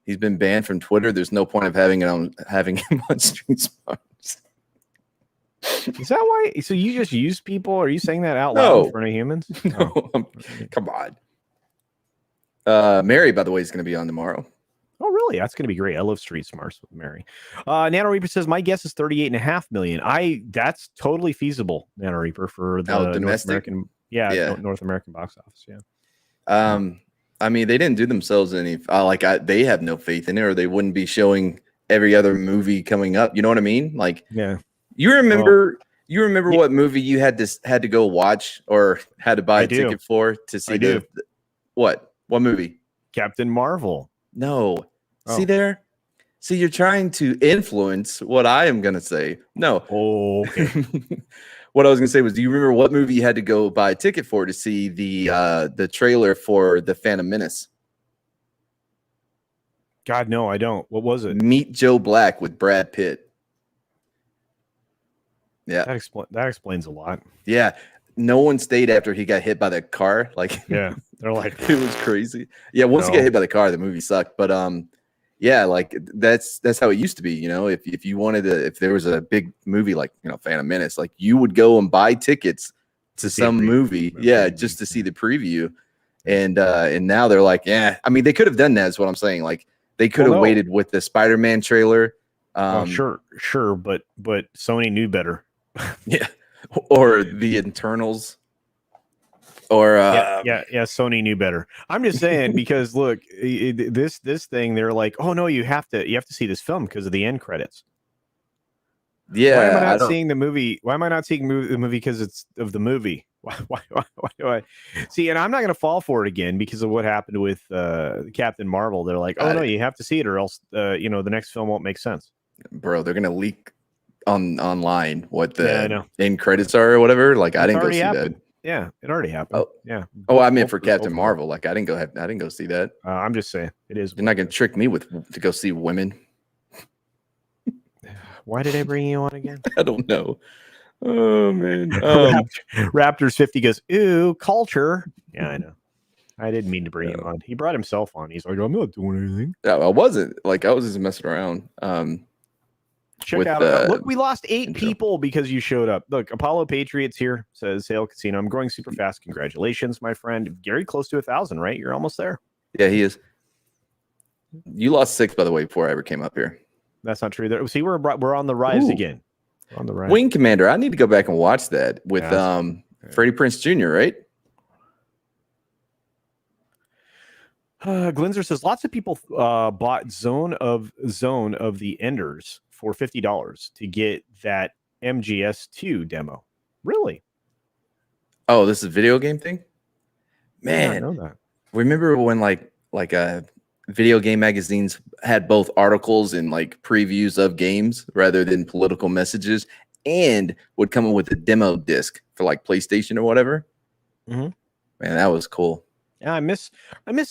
banned from Twitter. There's no point of having him on Street Smarts. Is that why? So you just use people? Are you saying that out loud in front of humans? No, come on. Mary, by the way, is going to be on tomorrow. Oh, really? That's going to be great. I love Street Smarts with Mary. Nano Reaper says, my guess is 38.5 million. That's totally feasible, Nano Reaper, for the North American. Yeah, North American box office. Yeah. I mean, they didn't do themselves any they have no faith in it, or they wouldn't be showing every other movie coming up. You know what I mean? Like, yeah. You remember what movie you had to go watch or had to buy a ticket for to see what movie? Captain Marvel. No. See there? See, you're trying to influence what I am going to say. No. Oh, okay. What I was going to say was, do you remember what movie you had to go buy a ticket for to see the trailer for The Phantom Menace? God, no, I don't. What was it? Meet Joe Black with Brad Pitt. Yeah. That explains a lot. Yeah. No one stayed after he got hit by the car. Like, yeah, they're like, it was crazy. Yeah, once he got hit by the car, the movie sucked. But yeah, like that's how it used to be. You know, if you wanted to, if there was a big movie like Phantom Menace, like you would go and buy tickets to some movie, just to see the preview. And now they're like, yeah. I mean, they could have done that. Is what I'm saying. Like they could have waited with the Spider-Man trailer. Sure, but Sony knew better. Yeah. Or the Internals, or Sony knew better. I'm just saying because look, this thing, they're like, oh no, you have to see this film because of the end credits. Yeah, why am I not seeing the movie? Why am I not seeing the movie because it's of the movie? Why do I see? And I'm not going to fall for it again because of what happened with Captain Marvel. They're like, oh no, you have to see it or else the next film won't make sense. Bro, they're gonna leak online what the end credits are or whatever. Like I didn't go see that. Yeah, it already happened. Oh, I meant for Captain Marvel. Like I didn't go see that. I'm just saying it is. You're not gonna trick me to go see women. Why did I bring you on again? I don't know. Oh man. Raptors 50 goes, ooh, culture. Yeah, I know. I didn't mean to bring him on. He brought himself on. He's like, I'm not doing anything. Yeah, I wasn't. Like I was just messing around. Check out. Look, we lost 8 people because you showed up. Look, Apollo Patriots here, says Sale Casino. I'm growing super fast. Congratulations, my friend. Gary, close to 1,000, right? You're almost there. Yeah, he is. You lost 6, by the way, before I ever came up here. That's not true. See, we're on the rise again. We're on the rise. Wing Commander. I need to go back and watch that with Freddie Prinze Jr., right? Glinzer says lots of people bought Zone of the Enders for $50 to get that MGS2 demo. Really? Oh, this is a video game thing? Man, I know that. Remember when like video game magazines had both articles and like previews of games rather than political messages, and would come up with a demo disc for like PlayStation or whatever? Mm-hmm. Man, that was cool. Yeah, I miss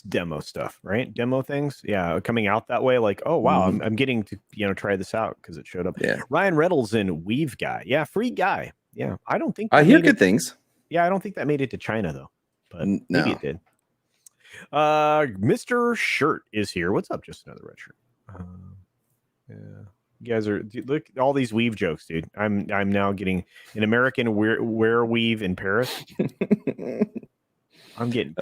demo stuff, right? Demo things, coming out that way. Like, oh wow, I'm getting to try this out because it showed up. Yeah, Ryan Reynolds in Weave Guy, free guy. Yeah, I don't think I hear good things. Yeah, I don't think that made it to China though, but maybe it did. Mr. Shirt is here. What's up? Just another red shirt. You guys look all these weave jokes, dude. I'm now getting an American wear weave in Paris. I'm getting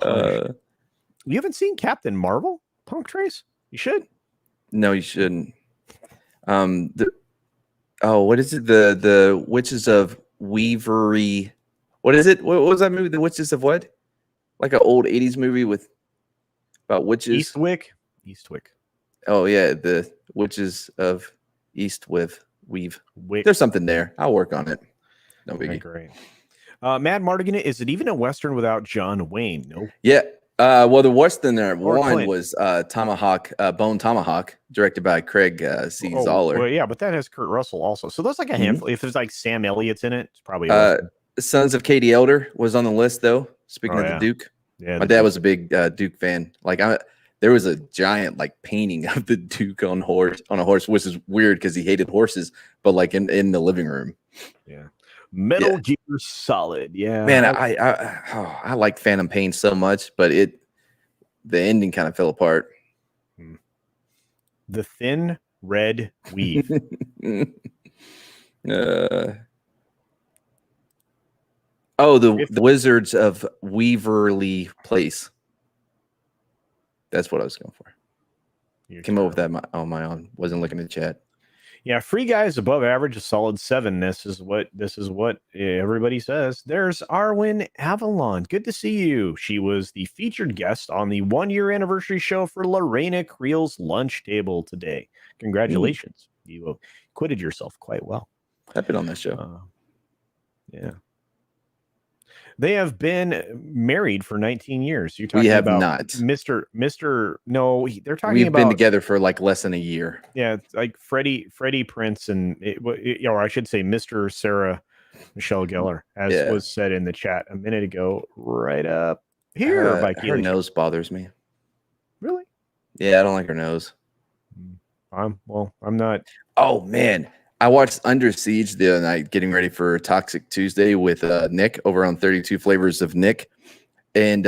you haven't seen Captain Marvel, Punk Trace? You should. No, you shouldn't. What is it? The Witches of Weavery. What is it? What was that movie? The Witches of what? Like an old 80s movie about witches. Eastwick. Oh yeah, the Witches of Weave. There's something there. I'll work on it. No biggie. Great. Mad Mardigan, is it even a Western without John Wayne? No. Yeah. Well, the Western there one was Bone Tomahawk, directed by Craig C. Zoller. Well, yeah, but that has Kurt Russell also. So there's like a handful. If there's like Sam Elliott's in it, it's probably Sons of Katie Elder was on the list though. Speaking of the Duke. Yeah, my dad was a big Duke fan. Like there was a giant like painting of the Duke on a horse, which is weird because he hated horses, but like in the living room. Yeah. Metal Gear Solid. Yeah. Man, I like Phantom Pain so much, but the ending kind of fell apart. The Thin Red Weave. The Wizards of Weaverly Place. That's what I was going for. Came up with that on my own. Wasn't looking at chat. Yeah, Free Guy is above average, a solid 7. This is what everybody says. There's Arwen Avalon. Good to see you. She was the featured guest on the 1-year anniversary show for Lorena Creel's Lunch Table today. Congratulations. You acquitted yourself quite well. I've been on that show. Yeah. They have been married for 19 years. You're talking we have about not. Mr. No, they're talking We've about. We've been together for like less than a year. Yeah, like Freddie Prince or I should say Mr. Sarah Michelle Gellar, as was said in the chat a minute ago, right up here by Keely. Her nose bothers me. Really? Yeah, I don't like her nose. I'm not. Oh, man. I watched Under Siege the other night, getting ready for Toxic Tuesday with Nick over on 32 Flavors of Nick. And,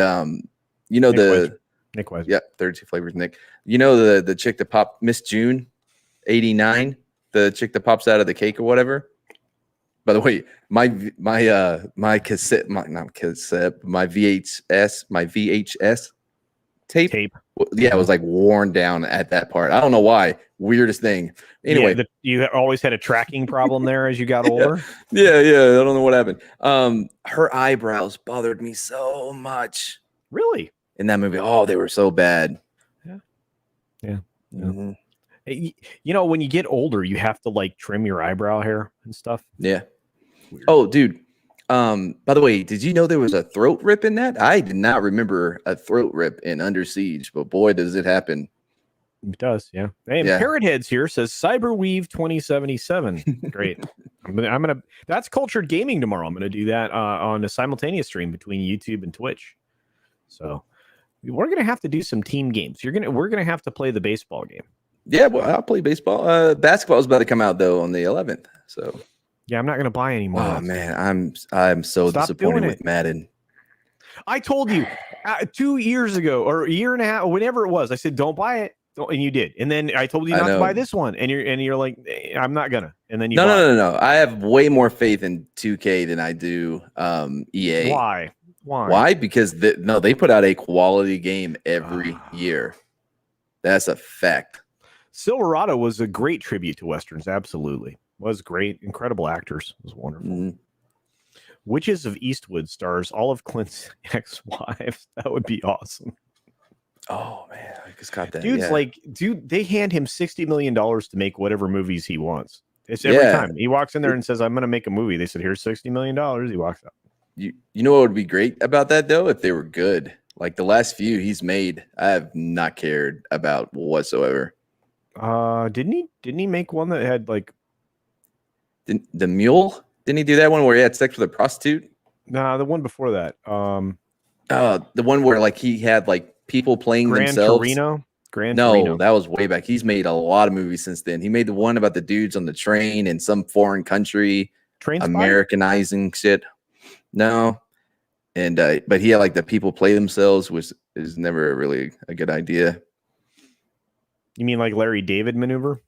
you know, Nick Weiser. Yeah, 32 Flavors Nick. You know, the chick that popped, Miss June, 89, the chick that pops out of the cake or whatever. By the way, my cassette, not cassette, my VHS tape. Yeah, it was like worn down at that part. I don't know why. Weirdest thing. Anyway, you always had a tracking problem there as you got older. Yeah. I don't know what happened. Her eyebrows bothered me so much. Really? In that movie. Oh, they were so bad. Yeah. Mm-hmm. You know, when you get older, you have to like trim your eyebrow hair and stuff. Yeah. Weird. Oh, dude. By the way, did you know there was a throat rip in that? I did not remember a throat rip in Under Siege, but boy, does it happen. It does, yeah. Hey, Parrot Heads here says Cyberweave 2077. Great. I'm gonna that's Cultured Gaming tomorrow. I'm gonna do that on a simultaneous stream between YouTube and Twitch. So we're gonna have to do some team games. We're gonna have to play the baseball game. Yeah, well, I'll play baseball. Basketball is about to come out though on the 11th. So yeah, I'm not gonna buy anymore. Oh man, I'm so disappointed with Madden. I told you 2 years ago or a year and a half, whenever it was. I said don't buy it, and you did. And then I told you not to buy this one, and you're like, I'm not gonna. And then you no. I have way more faith in 2K than I do EA. Why? Why? Because they put out a quality game every year. That's a fact. Silverado was a great tribute to Westerns. Absolutely. Was great. Incredible actors. It was wonderful. Mm-hmm. Witches of Eastwood stars all of Clint's ex-wives. That would be awesome. Oh, man. I just got that. Dude, they hand him $60 million to make whatever movies he wants. It's every time. He walks in there and says, I'm going to make a movie. They said, here's $60 million. He walks out. You know what would be great about that, though? If they were good. Like the last few he's made, I have not cared about whatsoever. Didn't he make one that had like the Mule? Didn't he do that one where he had sex with a prostitute? Nah, the one before that. The one where like he had like people playing themselves. Gran Torino. Torino. That was way back. He's made a lot of movies since then. He made the one about the dudes on the train in some foreign country, Americanizing shit. No, and but he had like the people play themselves, which is never really a good idea. You mean like Larry David maneuver?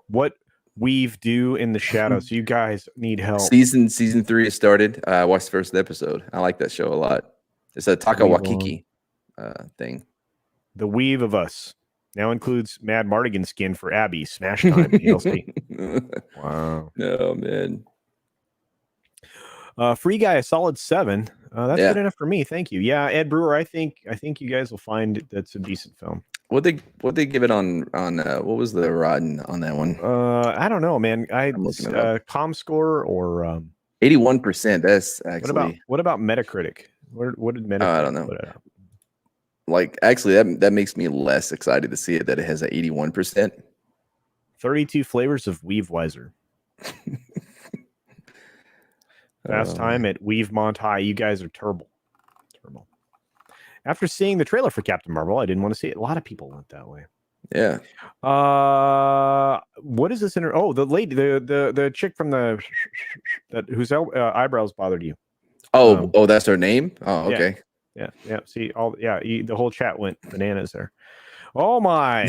What we've do in the shadows? You guys need help. Season 3 has started. I watched the first episode. I like that show a lot. It's a Taka Waikiki thing. The Weave of Us now includes Mad Mardigan skin for Abby. Smash time. Wow. Oh man. Free Guy, a solid 7. That's good enough for me. Thank you. Yeah, Ed Brewer. I think you guys will find that's a decent film. What they give it on what was the rotten on that one? I don't know, man. ComScore or 81%. That's actually what about Metacritic? What did Metacritic? I don't know. Like actually, that makes me less excited to see it that it has an 81%. 32 flavors of Weavewiser. Last time at Weavemont High, you guys are terrible. After seeing the trailer for Captain Marvel, I didn't want to see it. A lot of people went that way. Yeah. What is this? The lady, the chick from whose eyebrows bothered you. Oh, that's her name. Oh, okay. Yeah. See, the whole chat went bananas there. Oh my.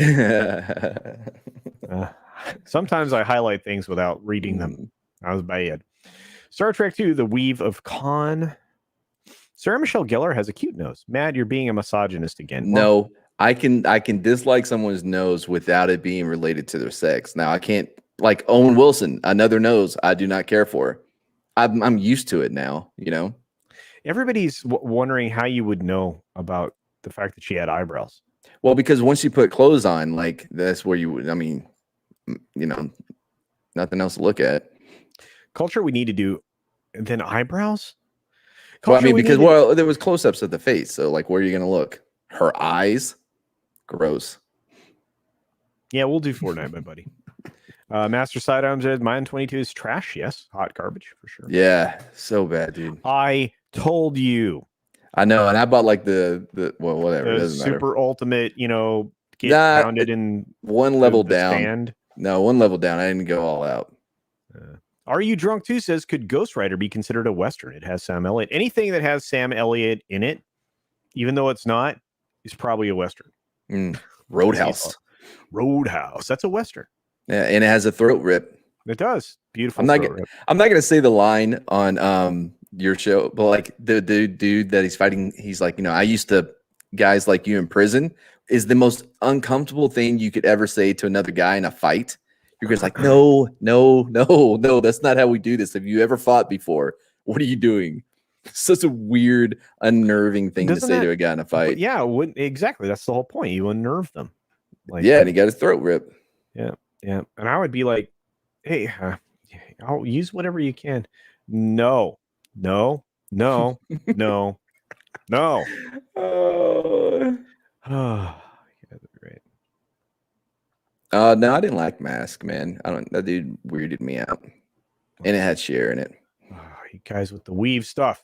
Sometimes I highlight things without reading them. That was bad. Star Trek 2, The Weave of Khan. Sarah Michelle Gellar has a cute nose. Mad, you're being a misogynist again. No, I can dislike someone's nose without it being related to their sex. Now I can't, like Owen Wilson, another nose I do not care for. I'm used to it now, you know. Everybody's wondering how you would know about the fact that she had eyebrows. Well, because once you put clothes on, like that's where you would. I mean, you know, nothing else to look at. Culture we need to do, and then eyebrows. Well, I mean, because there was close-ups of the face, so like, where are you going to look? Her eyes, gross. Yeah, we'll do Fortnite, my buddy. Master Sidearms said, mine 22 is trash. Yes, hot garbage for sure. Yeah, so bad, dude. I told you. I know, and I bought like the well, whatever. The it doesn't super matter. ultimate, you know, get pounded in one level down. Stand. No, one level down. I didn't go all out. Are You Drunk Too says, could Ghost Rider be considered a Western? It has Sam Elliott. Anything that has Sam Elliott in it, even though it's not, is probably a Western. Roadhouse. Roadhouse. That's a Western. Yeah, and it has a throat rip. It does. Beautiful. I'm not going to say the line on your show, but like the dude that he's fighting, he's like, you know, I used to guys like you in prison is the most uncomfortable thing you could ever say to another guy in a fight. You're just like, no, that's not how we do this. Have you ever fought before? What are you doing? It's such a weird, unnerving thing to say to a guy in a fight. Yeah, exactly. That's the whole point. You unnerve them. Like, yeah, and he got his throat ripped. Yeah. And I would be like, hey, I'll use whatever you can. No. Oh. Yeah, great. No, I didn't like Mask, man. That dude weirded me out. And it had Cher in it. Oh, you guys with the weave stuff.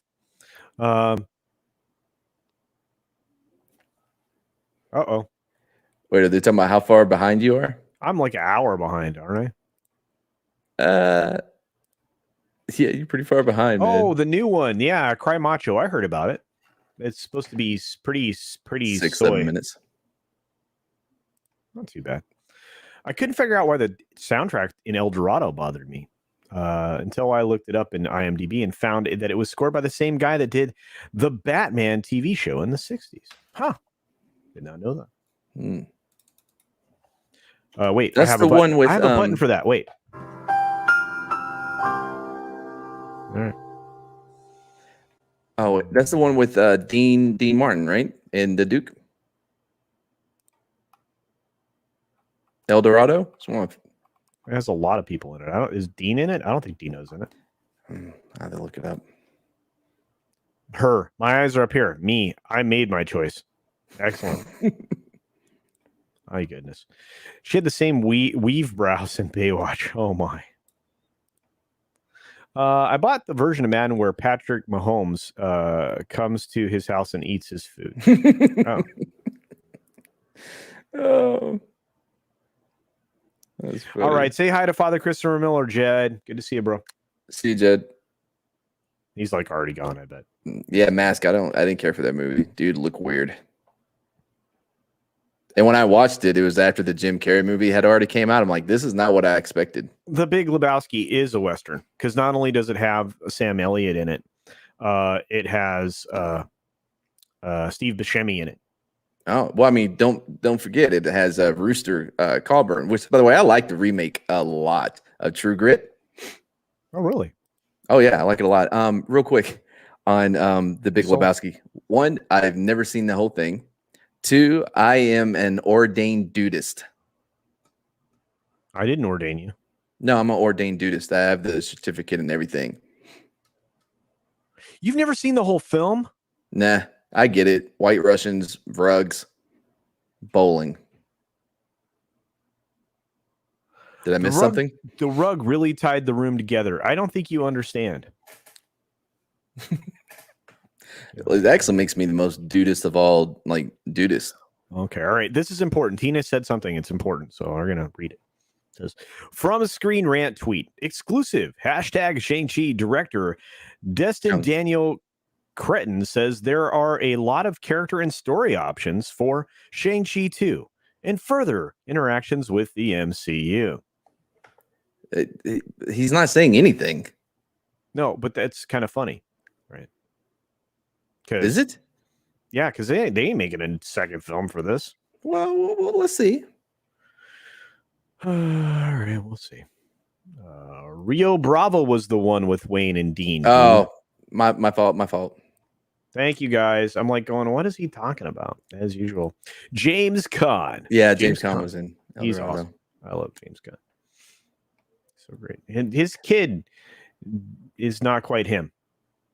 Uh-oh. Wait, are they talking about how far behind you are? I'm like an hour behind, aren't I? Yeah, you're pretty far behind, man. Oh, the new one. Yeah, Cry Macho. I heard about it. It's supposed to be pretty 6-7 minutes. Not too bad. I couldn't figure out why the soundtrack in El Dorado bothered me until I looked it up in IMDb and found that it was scored by the same guy that did the Batman TV show in the 60s. Huh. Did not know that. Wait. That's the one with... I have a button for that. Wait. All right. Oh, that's the one with Dean Martin, right? And the Duke. El Dorado. It has a lot of people in it. Is Dean in it? I don't think Dino's in it. I have to look it up. Her. My eyes are up here. Me. I made my choice. Excellent. My goodness. She had the same weave brows in Baywatch. Oh my. I bought the version of Madden where Patrick Mahomes comes to his house and eats his food. Oh. All right. Say hi to Father Christopher Miller, Jed. Good to see you, bro. See you, Jed. He's like already gone, I bet. Yeah, Mask. I didn't care for that movie. Dude, look weird. And when I watched it, it was after the Jim Carrey movie had already came out. I'm like, this is not what I expected. The Big Lebowski is a Western because not only does it have Sam Elliott in it, it has Steve Buscemi in it. Oh, well, I mean, don't forget it has Rooster Cogburn, which, by the way, I like the remake a lot of True Grit. Oh, really? Oh, yeah, I like it a lot. Real quick on the Big Lebowski. 1, I've never seen the whole thing. 2, I am an ordained dudist. I didn't ordain you. No, I'm an ordained dudist. I have the certificate and everything. You've never seen the whole film? Nah, I get it. White Russians, rugs, bowling. Did I miss something? The rug really tied the room together. I don't think you understand. It actually makes me the most dudist of all, like, dudists. Okay, all right. This is important. Tina said something. It's important, so we're going to read it. It says, from a Screen Rant tweet, exclusive, hashtag Shang-Chi director Destin Daniel Cretin says there are a lot of character and story options for Shang-Chi 2 and further interactions with the MCU. He's not saying anything. No, but that's kind of funny, right? Is it? Yeah, because they ain't making a second film for this. Well, let's see. All right, we'll see. Rio Bravo was the one with Wayne and Dean. Oh, my fault. Thank you, guys. I'm like going, what is he talking about? As usual. James Caan. Yeah, James Caan was in El He's Dorado. awesome. I love James Caan. So great. And his kid is not quite him.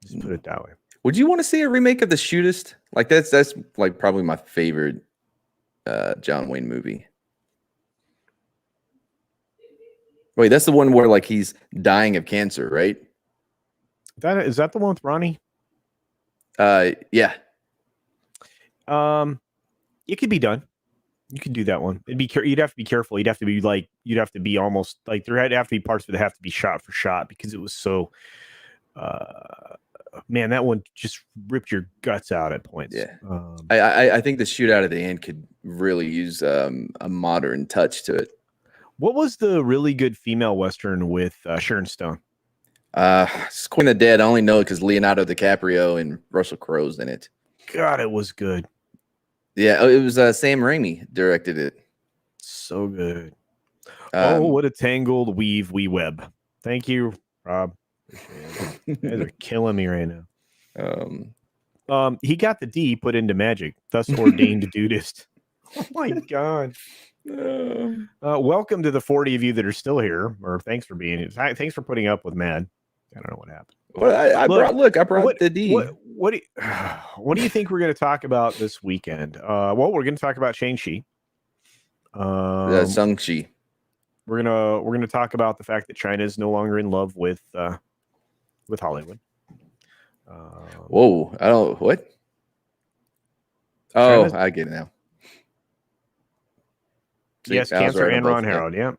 Just put it that way. Would you want to see a remake of The Shootist? Like that's like probably my favorite John Wayne movie. Wait, that's the one where like he's dying of cancer, right? Is that the one with Ronnie? Yeah. It could be done. You could do that one. You'd have to be careful. You'd have to be almost like there'd have to be parts that have to be shot for shot because it was so. Man, that one just ripped your guts out at points. Yeah, I think the shootout at the end could really use a modern touch to it. What was the really good female Western with Sharon Stone? It's Queen of the Dead. I only know it because Leonardo DiCaprio and Russell Crowe's in it. God, it was good. Yeah, it was Sam Raimi directed it. So good. What a tangled weave we web. Thank you, Rob. You guys are killing me right now. He got the D put into magic, thus ordained dudist. Oh my God. Welcome to the 40 of you that are still here, or thanks for being here. Thanks for putting up with Mad. I don't know what happened. Well, I brought the D. What do you think we're going to talk about this weekend? Well, we're going to talk about Shang Chi. Shang Chi. We're gonna talk about the fact that China is no longer in love with Hollywood. Whoa! I don't what. Oh, I get it now. Yes, Cancer and Ron Howard. Yeah.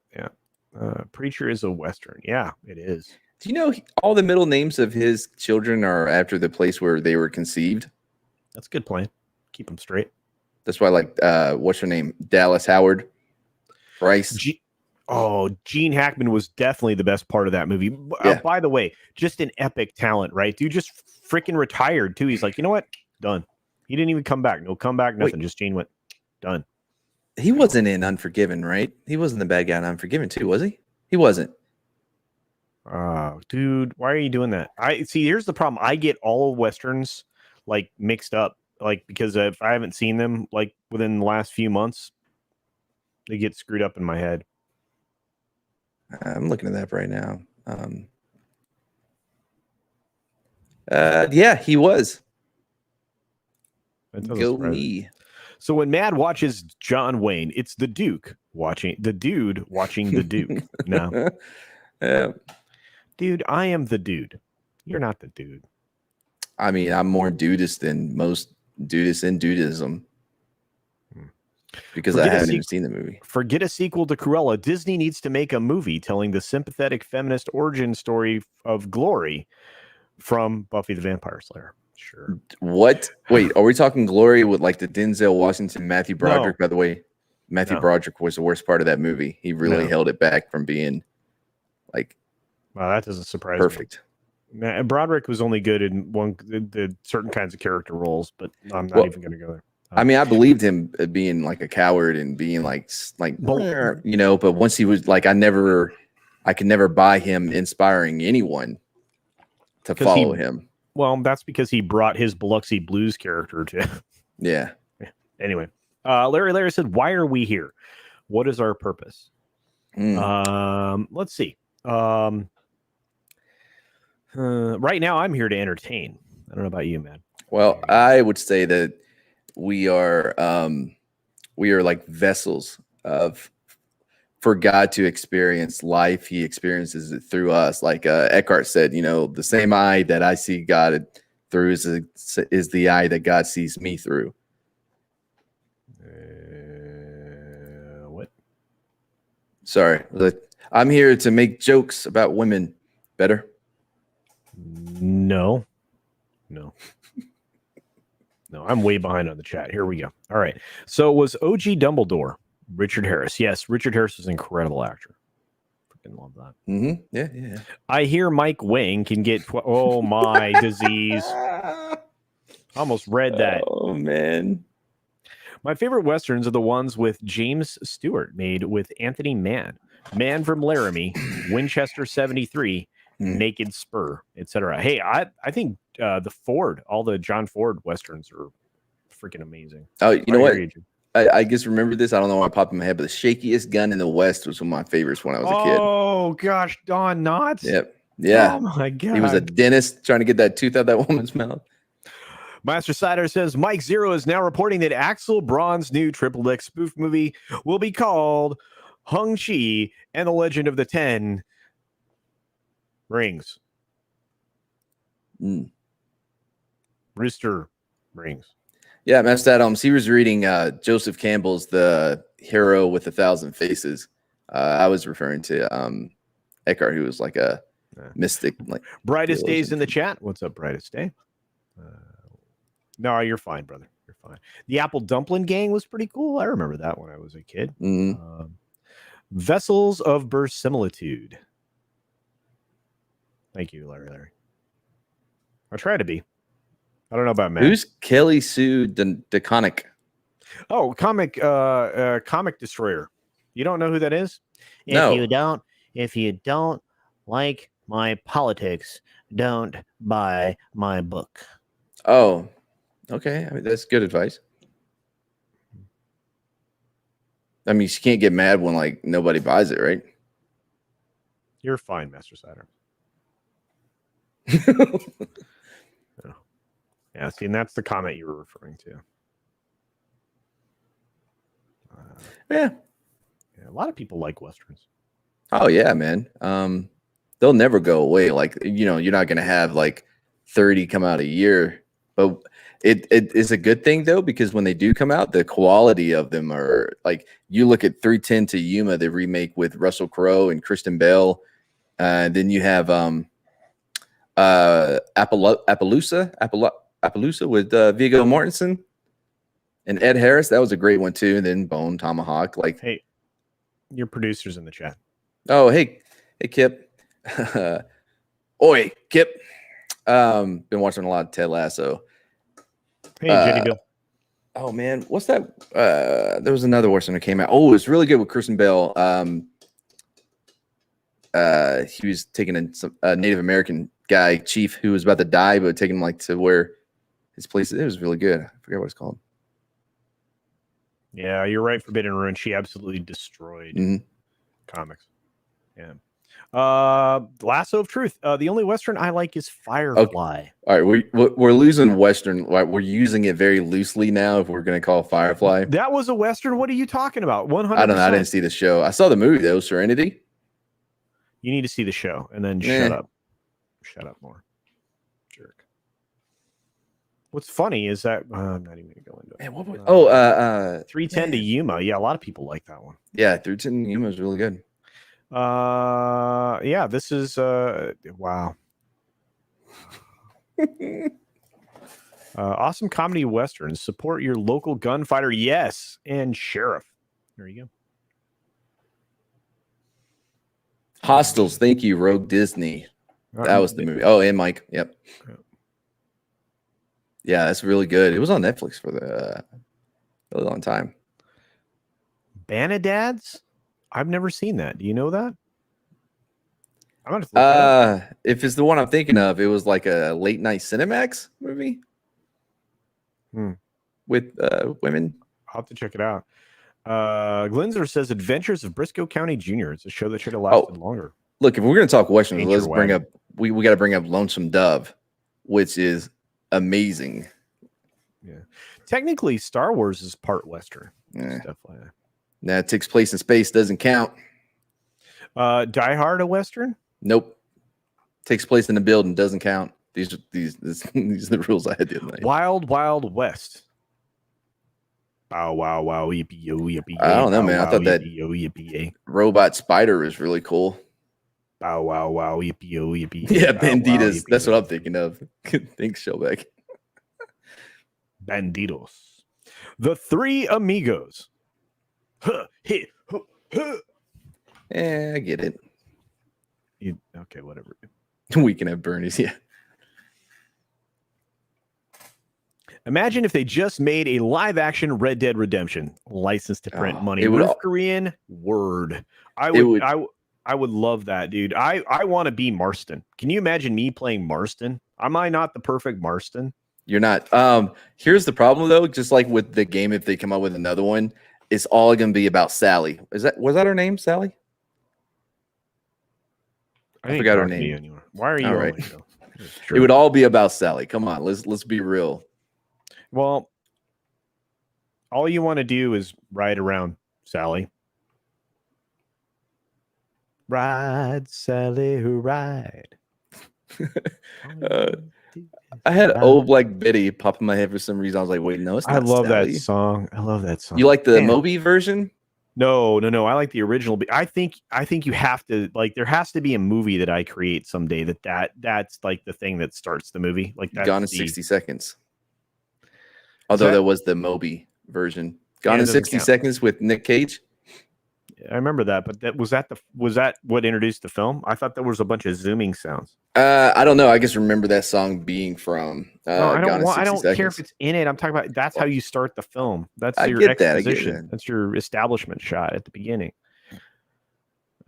Preacher is a Western. Yeah, it is. Do you know all the middle names of his children are after the place where they were conceived? That's a good plan. Keep them straight. That's why, like, what's her name? Dallas Howard Price. Gene Hackman was definitely the best part of that movie. Yeah. By the way, just an epic talent, right? Dude just freaking retired, too. He's like, you know what? Done. He didn't even come back. No comeback, nothing. Just Gene went, done. He wasn't in Unforgiven, right? He wasn't the bad guy in Unforgiven, too, was he? He wasn't. Dude, why are you doing that? Here's the problem. I get all Westerns like mixed up, like because if I haven't seen them like within the last few months, they get screwed up in my head. I'm looking at that right now. Yeah, he was. Go me. So when Mad watches John Wayne, it's the Duke watching the dude watching the Duke. No. Yeah. Dude, I am the dude. You're not the dude. I mean, I'm more dudist than most dudists in dudism. Because I haven't even seen the movie. Forget a sequel to Cruella. Disney needs to make a movie telling the sympathetic feminist origin story of Glory from Buffy the Vampire Slayer. Sure. What? Wait, are we talking Glory with like the Denzel Washington, Matthew Broderick? No. By the way, Matthew Broderick was the worst part of that movie. He really held it back from being like. Wow, that doesn't surprise perfect. me. Broderick was only good in the certain kinds of character roles, but I'm not even going to go there. I mean, I believed him being like a coward and being like you know, but once he was like, I could never buy him inspiring anyone to follow him. Well, that's because he brought his Biloxi Blues character to. Yeah. Anyway, Larry said, "Why are we here? What is our purpose?" Let's see. Right now, I'm here to entertain. I don't know about you, man. Well, I would say that we are like vessels for God to experience life. He experiences it through us. Like Eckhart said, you know, the same eye that I see God through is the eye that God sees me through. What? Sorry. I'm here to make jokes about women better. No, I'm way behind on the chat. Here we go. All right. So it was OG Dumbledore, Richard Harris. Yes, Richard Harris is an incredible actor. Freaking love that. Mm-hmm. Yeah. I hear Mike Wang can get. Oh my disease! Almost read that. Oh man. My favorite westerns are the ones with James Stewart, made with Anthony Mann, Man from Laramie, Winchester 73, Naked Spur, etc. Hey, I think all the John Ford westerns are freaking amazing. Oh, you know what? I just remember this. I don't know why it popped in my head, but the shakiest gun in the West was one of my favorites when I was a kid. Oh gosh, Don Knotts. Yep. Yeah. Oh my god. He was a dentist trying to get that tooth out of that woman's mouth. Master Cider says Mike Zero is now reporting that Axel Braun's new Triple X spoof movie will be called Shang Chi and the Legend of the Ten Rings. Rooster Rings. Yeah, Master Adams. He was reading Joseph Campbell's The Hero with 1,000 Faces. I was referring to Eckhart, who was like a mystic. Like Brightest Days in the chat. What's up, Brightest Day? No, you're fine, brother. You're fine. The Apple Dumpling Gang was pretty cool. I remember that when I was a kid. Vessels of Verisimilitude. Thank you, Larry. I try to be. I don't know about Matt. Who's Kelly Sue DeConnick? Oh, comic destroyer. You don't know who that is? No. If you don't like my politics, don't buy my book. Oh, okay. I mean, that's good advice. I mean, you can't get mad when like nobody buys it, right? You're fine, Master Cider. Yeah, see, and that's the comment you were referring to. Yeah, a lot of people like westerns. Oh yeah, man. They'll never go away. Like, you're not going to have like 30 come out a year, but it is a good thing though, because when they do come out, the quality of them are like, you look at 310 to Yuma, the remake with Russell Crowe and Kristen Bell. Then you have Appaloosa with Viggo Mortensen and Ed Harris. That was a great one too. And then Bone Tomahawk. Like, hey, your producer's in the chat. Oh, hey Kip. Oi, Kip. Been watching a lot of Ted Lasso. Hey, Jenny Bill. Oh man, what's that? There was another western that came out. Oh, it's really good with Kristen Bell. He was taking a Native American guy, chief, who was about to die, but taking him like to where his place. It was really good. I forget what it's called. Yeah, you're right. Forbidden Ruin. She absolutely destroyed comics. Yeah. Lasso of Truth. The only western I like is Firefly. Okay. All right, we're losing western. We're using it very loosely now. If we're going to call Firefly, that was a western. What are you talking about? 100%. I don't know. I didn't see the show. I saw the movie though. Serenity. You need to see the show and then shut up. Shut up more, jerk. What's funny is that I'm not even going to go into it. Man, what was, 310 to Yuma. Yeah, a lot of people like that one. Yeah, 310 to Yuma is really good. Yeah, this is wow. Awesome comedy westerns. Support your local gunfighter, yes, and sheriff. There you go. Hostels, thank you, Rogue Disney. That was the movie. Oh, and Mike. Yep. Yeah, that's really good. It was on Netflix for a really long time. Banadads? I've never seen that. Do you know that? I'm gonna look that up. If it's the one I'm thinking of, it was like a late night Cinemax movie with women. I'll have to check it out. Glinzer says Adventures of Briscoe County Jr. It's a show that should have lasted longer. Look, if we're gonna talk westerns, let's bring up we got to bring up Lonesome Dove, which is amazing. Yeah, technically Star Wars is part western. Yeah. Stuff like that. Now it takes place in space, doesn't count. Die Hard a western? Nope. Takes place in the building, doesn't count. These are the rules I had the other night. Wild Wild West. Bow wow wow yippee yo yippee. I don't know, man. I thought that yippee robot spider was really cool. Bow wow wow yippee yo yippee. Yeah, Banditas. That's what I'm thinking of. Thanks, Showback. Banditos. The Three Amigos. Huh, hit, huh, huh. I get it. Okay, whatever. We can have Bernie's, yeah. Imagine if they just made a live-action Red Dead Redemption, licensed to print money. It would North Korean word. I would love that, dude. I want to be Marston. Can you imagine me playing Marston? Am I not the perfect Marston? You're not. Here's the problem though. Just like with the game, if they come up with another one, it's all going to be about Sally. Was that her name, Sally? I forgot her name. Why are you all right? It would all be about Sally. Come on, let's be real. Well, all you want to do is ride around, Sally. Ride, Sally, who ride. I had Old Black Betty pop in my head for some reason. I was like, wait, no, it's not. I love Sally. that song. I love that song. You like the Moby version? No. I like the original. I think you have to there has to be a movie that I create someday that's like the thing that starts the movie. Like that's Gone in 60 Seconds. Although that was the Moby version. Gone in 60 Seconds with Nick Cage. I remember that, but was that what introduced the film? I thought there was a bunch of zooming sounds. I don't know. I just remember that song being from. I don't care if it's in it. I'm talking about that's how you start the film. That's your exposition. That. That's your establishment shot at the beginning.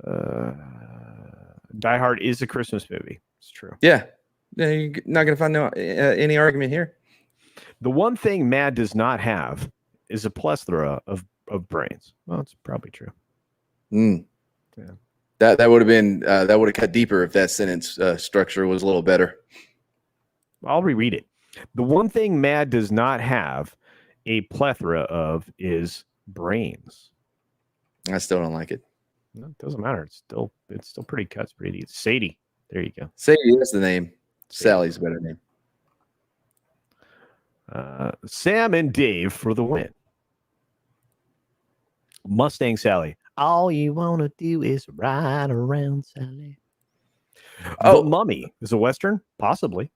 Die Hard is a Christmas movie. It's true. Yeah, you're not gonna find any argument here. The one thing Mad does not have is a plethora of brains. Well, it's probably true. Yeah. That would have been that would have cut deeper if that sentence structure was a little better. I'll reread it. The one thing Mad does not have a plethora of is brains. I still don't like it. No, it doesn't matter. It's still pretty cut. It's pretty. It's Sadie. There you go. Sadie, that's the name. Sadie. Sally's a better name. Sam and Dave for the win. Mustang Sally. All you want to do is ride around, Sally. The Mummy is a Western? Possibly.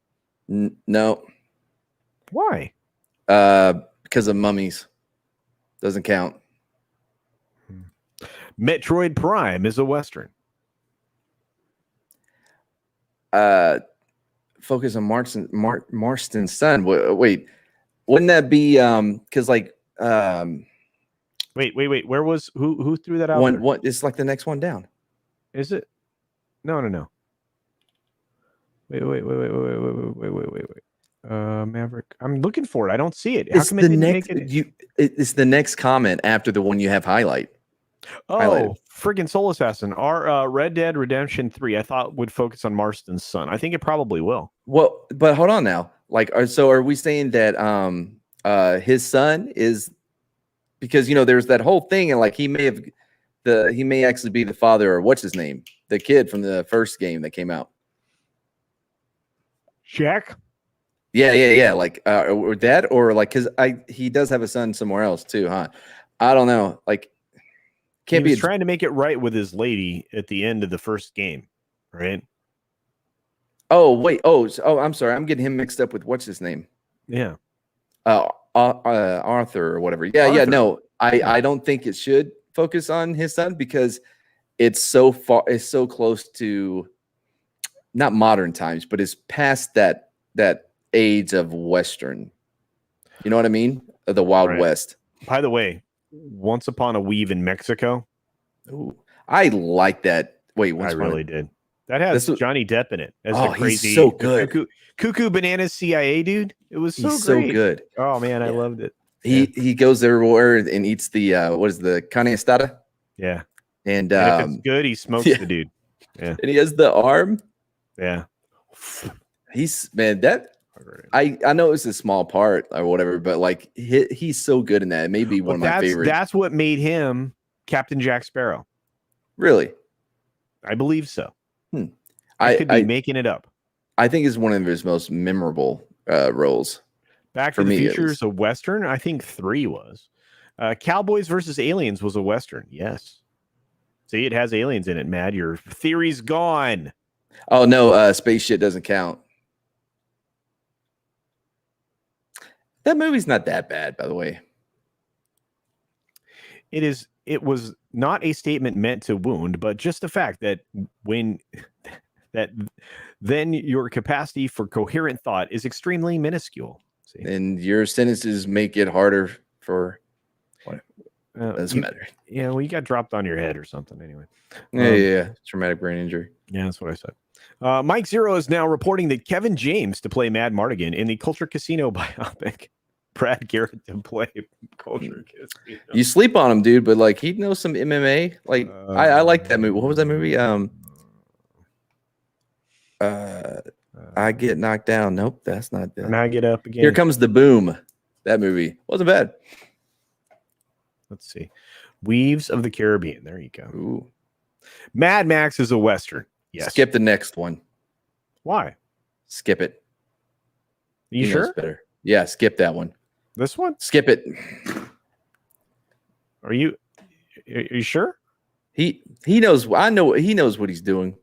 No. Why? Because of mummies. Doesn't count. Metroid Prime is a Western. Focus on Marston's son. Wait. Wouldn't that be because like Wait. Where was who threw that out? One. It's like the next one down. Is it? No. Wait. Maverick. I'm looking for it. I don't see it. How come it didn't make it? It's the next comment after the one you have highlight. Oh, friggin' Soul Assassin. Our Red Dead Redemption 3, I thought would focus on Marston's son. I think it probably will. Well, but hold on now. So are we saying that his son is because there's that whole thing and like he may actually be the father or what's his name? The kid from the first game that came out. Jack? Yeah. Like or that or like because he does have a son somewhere else too, huh? I don't know. Like can't be trying to make it right with his lady at the end of the first game, right? Oh wait. Oh, I'm sorry. I'm getting him mixed up with what's his name? Yeah. Arthur or whatever. Yeah. Arthur. Yeah. No, I don't think it should focus on his son because it's so far. It's so close to not modern times, but it's past that age of Western. You know what I mean? The Wild West. By the way, Once Upon a Weave in Mexico. Ooh, I like that. Wait, I really did. That has Johnny Depp in it as the crazy, he's so good. Cuckoo Bananas CIA dude. It was so he's great. So good. Oh man, I loved it. He goes everywhere and eats the what is the carne asada? Yeah. And if it's good, he smokes the dude. Yeah. And he has the arm. Yeah. He's that. I know it's a small part or whatever, but like he's so good in that. It may be one of my favorites. That's what made him Captain Jack Sparrow. Really? I believe so. I could be making it up. I think it's one of his most memorable roles. Back to the Future is a Western. I think 3 was. Cowboys versus Aliens was a Western. Yes. See, it has aliens in it, Matt. Your theory's gone. Oh, no. Space shit doesn't count. That movie's not that bad, by the way. It is. It was not a statement meant to wound, but just the fact that then your capacity for coherent thought is extremely minuscule. And your sentences make it harder for what? Doesn't matter. Yeah, well, you got dropped on your head or something anyway. Yeah. Traumatic brain injury. Yeah, that's what I said. Mike Zero is now reporting that Kevin James to play Mad Mardigan in the Culture Casino biopic. Brad Garrett to play Culture Casino. You sleep on him, dude, but like he knows some MMA. Like I like that movie. What was that movie? I Get Knocked Down. Nope, that's not that. And I Get Up Again. Here Comes the Boom. That movie wasn't bad. Let's see. Weaves of the Caribbean. There you go. Ooh. Mad Max is a Western. Yes. Skip the next one. Why? Skip it. You sure? Better. Yeah, skip that one. This one? Skip it. Are you sure? He knows. I know he knows what he's doing.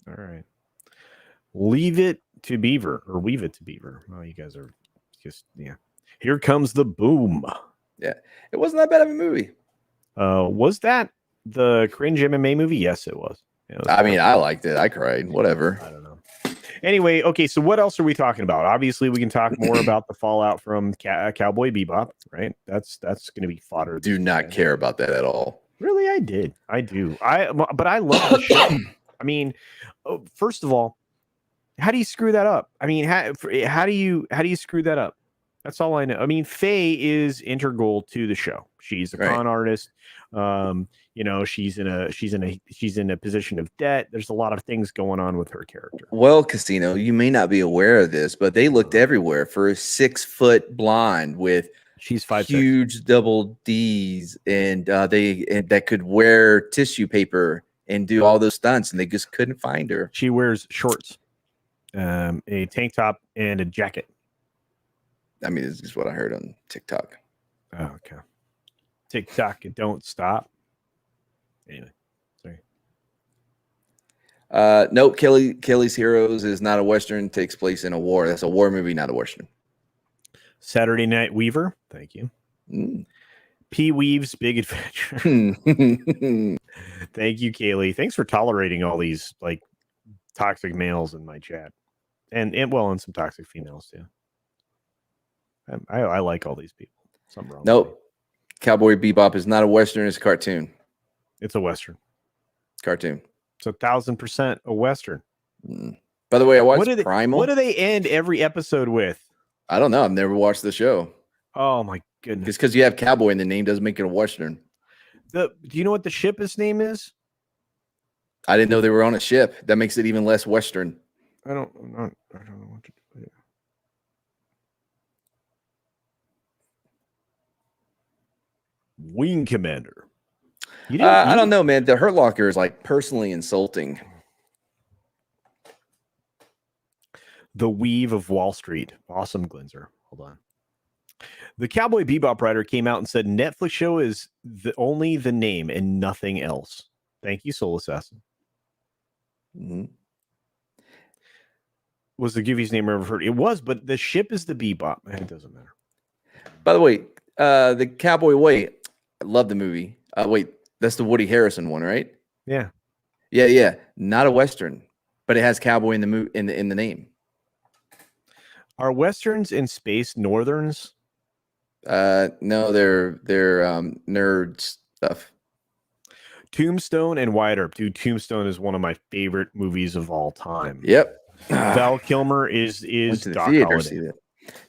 All right. Leave It to Beaver or Weave It to Beaver. Oh, you guys are just Here Comes the Boom. Yeah, it wasn't that bad of a movie. Was that the cringe MMA movie? Yes, it was. I mean, I liked it. I cried. Whatever. I don't know. Anyway, okay. So what else are we talking about? Obviously, we can talk more about the fallout from Cowboy Bebop, right? That's going to be fodder. Do not care about that at all. Really, I did. I do. But I love the show. I mean, first of all, how do you screw that up? I mean, how do you screw that up? That's all I know. I mean, Faye is integral to the show. She's a con artist. She's in a position of debt. There's a lot of things going on with her character. Well, Casino, you may not be aware of this, but they looked everywhere for a 6-foot blonde with she's 5'6", huge double D's, and that could wear tissue paper and do all those stunts, and they just couldn't find her. She wears shorts, a tank top, and a jacket. I mean, this is what I heard on TikTok. Oh, okay. TikTok, it don't stop. Anyway, sorry. Nope. Kelly's Heroes is not a Western. Takes place in a war. That's a war movie, not a Western. Saturday Night Weaver. Thank you. P. Weave's Big Adventure. Thank you, Kaylee. Thanks for tolerating all these like toxic males in my chat, and some toxic females too. I like all these people. Something wrong. Nope. Cowboy Bebop is not a Western. It's a cartoon. It's a Western. Cartoon. It's 1,000% a Western. By the way, I watched Primal. What do they end every episode with? I don't know. I've never watched the show. Oh my goodness! It's because you have cowboy and the name doesn't make it a Western. Do you know what the ship's name is? I didn't know they were on a ship. That makes it even less Western. I don't know what to do. Wing Commander. I don't know, man. The Hurt Locker is like personally insulting. The Weave of Wall Street. Awesome, Glinzer. Hold on. The Cowboy Bebop writer came out and said Netflix show is only the name and nothing else. Thank you, Soul Assassin. Was the Goofy's name ever heard? It was, but the ship is the Bebop. It doesn't matter. By the way, the Cowboy Way. I love the movie. Wait, that's the Woody Harrelson one, right? Yeah. Not a Western, but it has cowboy in the in the name. Are Westerns in space Northerns? No, they're nerd stuff. Tombstone and Wyatt Earp. Dude, Tombstone is one of my favorite movies of all time. Yep. Val Kilmer is Doc Holliday.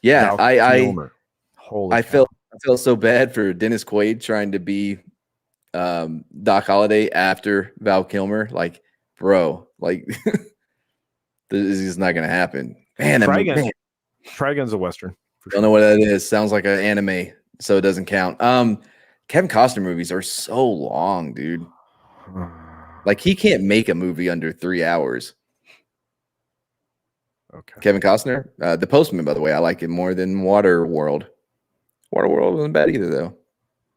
Yeah, I felt so bad for Dennis Quaid trying to be Doc Holliday after Val Kilmer. Like, bro, like this is not gonna happen. Man, Trigun's a Western. Don't know what that is. Sounds like an anime, so it doesn't count. Kevin Costner movies are so long, dude. Like he can't make a movie under 3 hours. Okay. Kevin Costner, The Postman, by the way, I like it more than Waterworld. Waterworld wasn't bad either, though.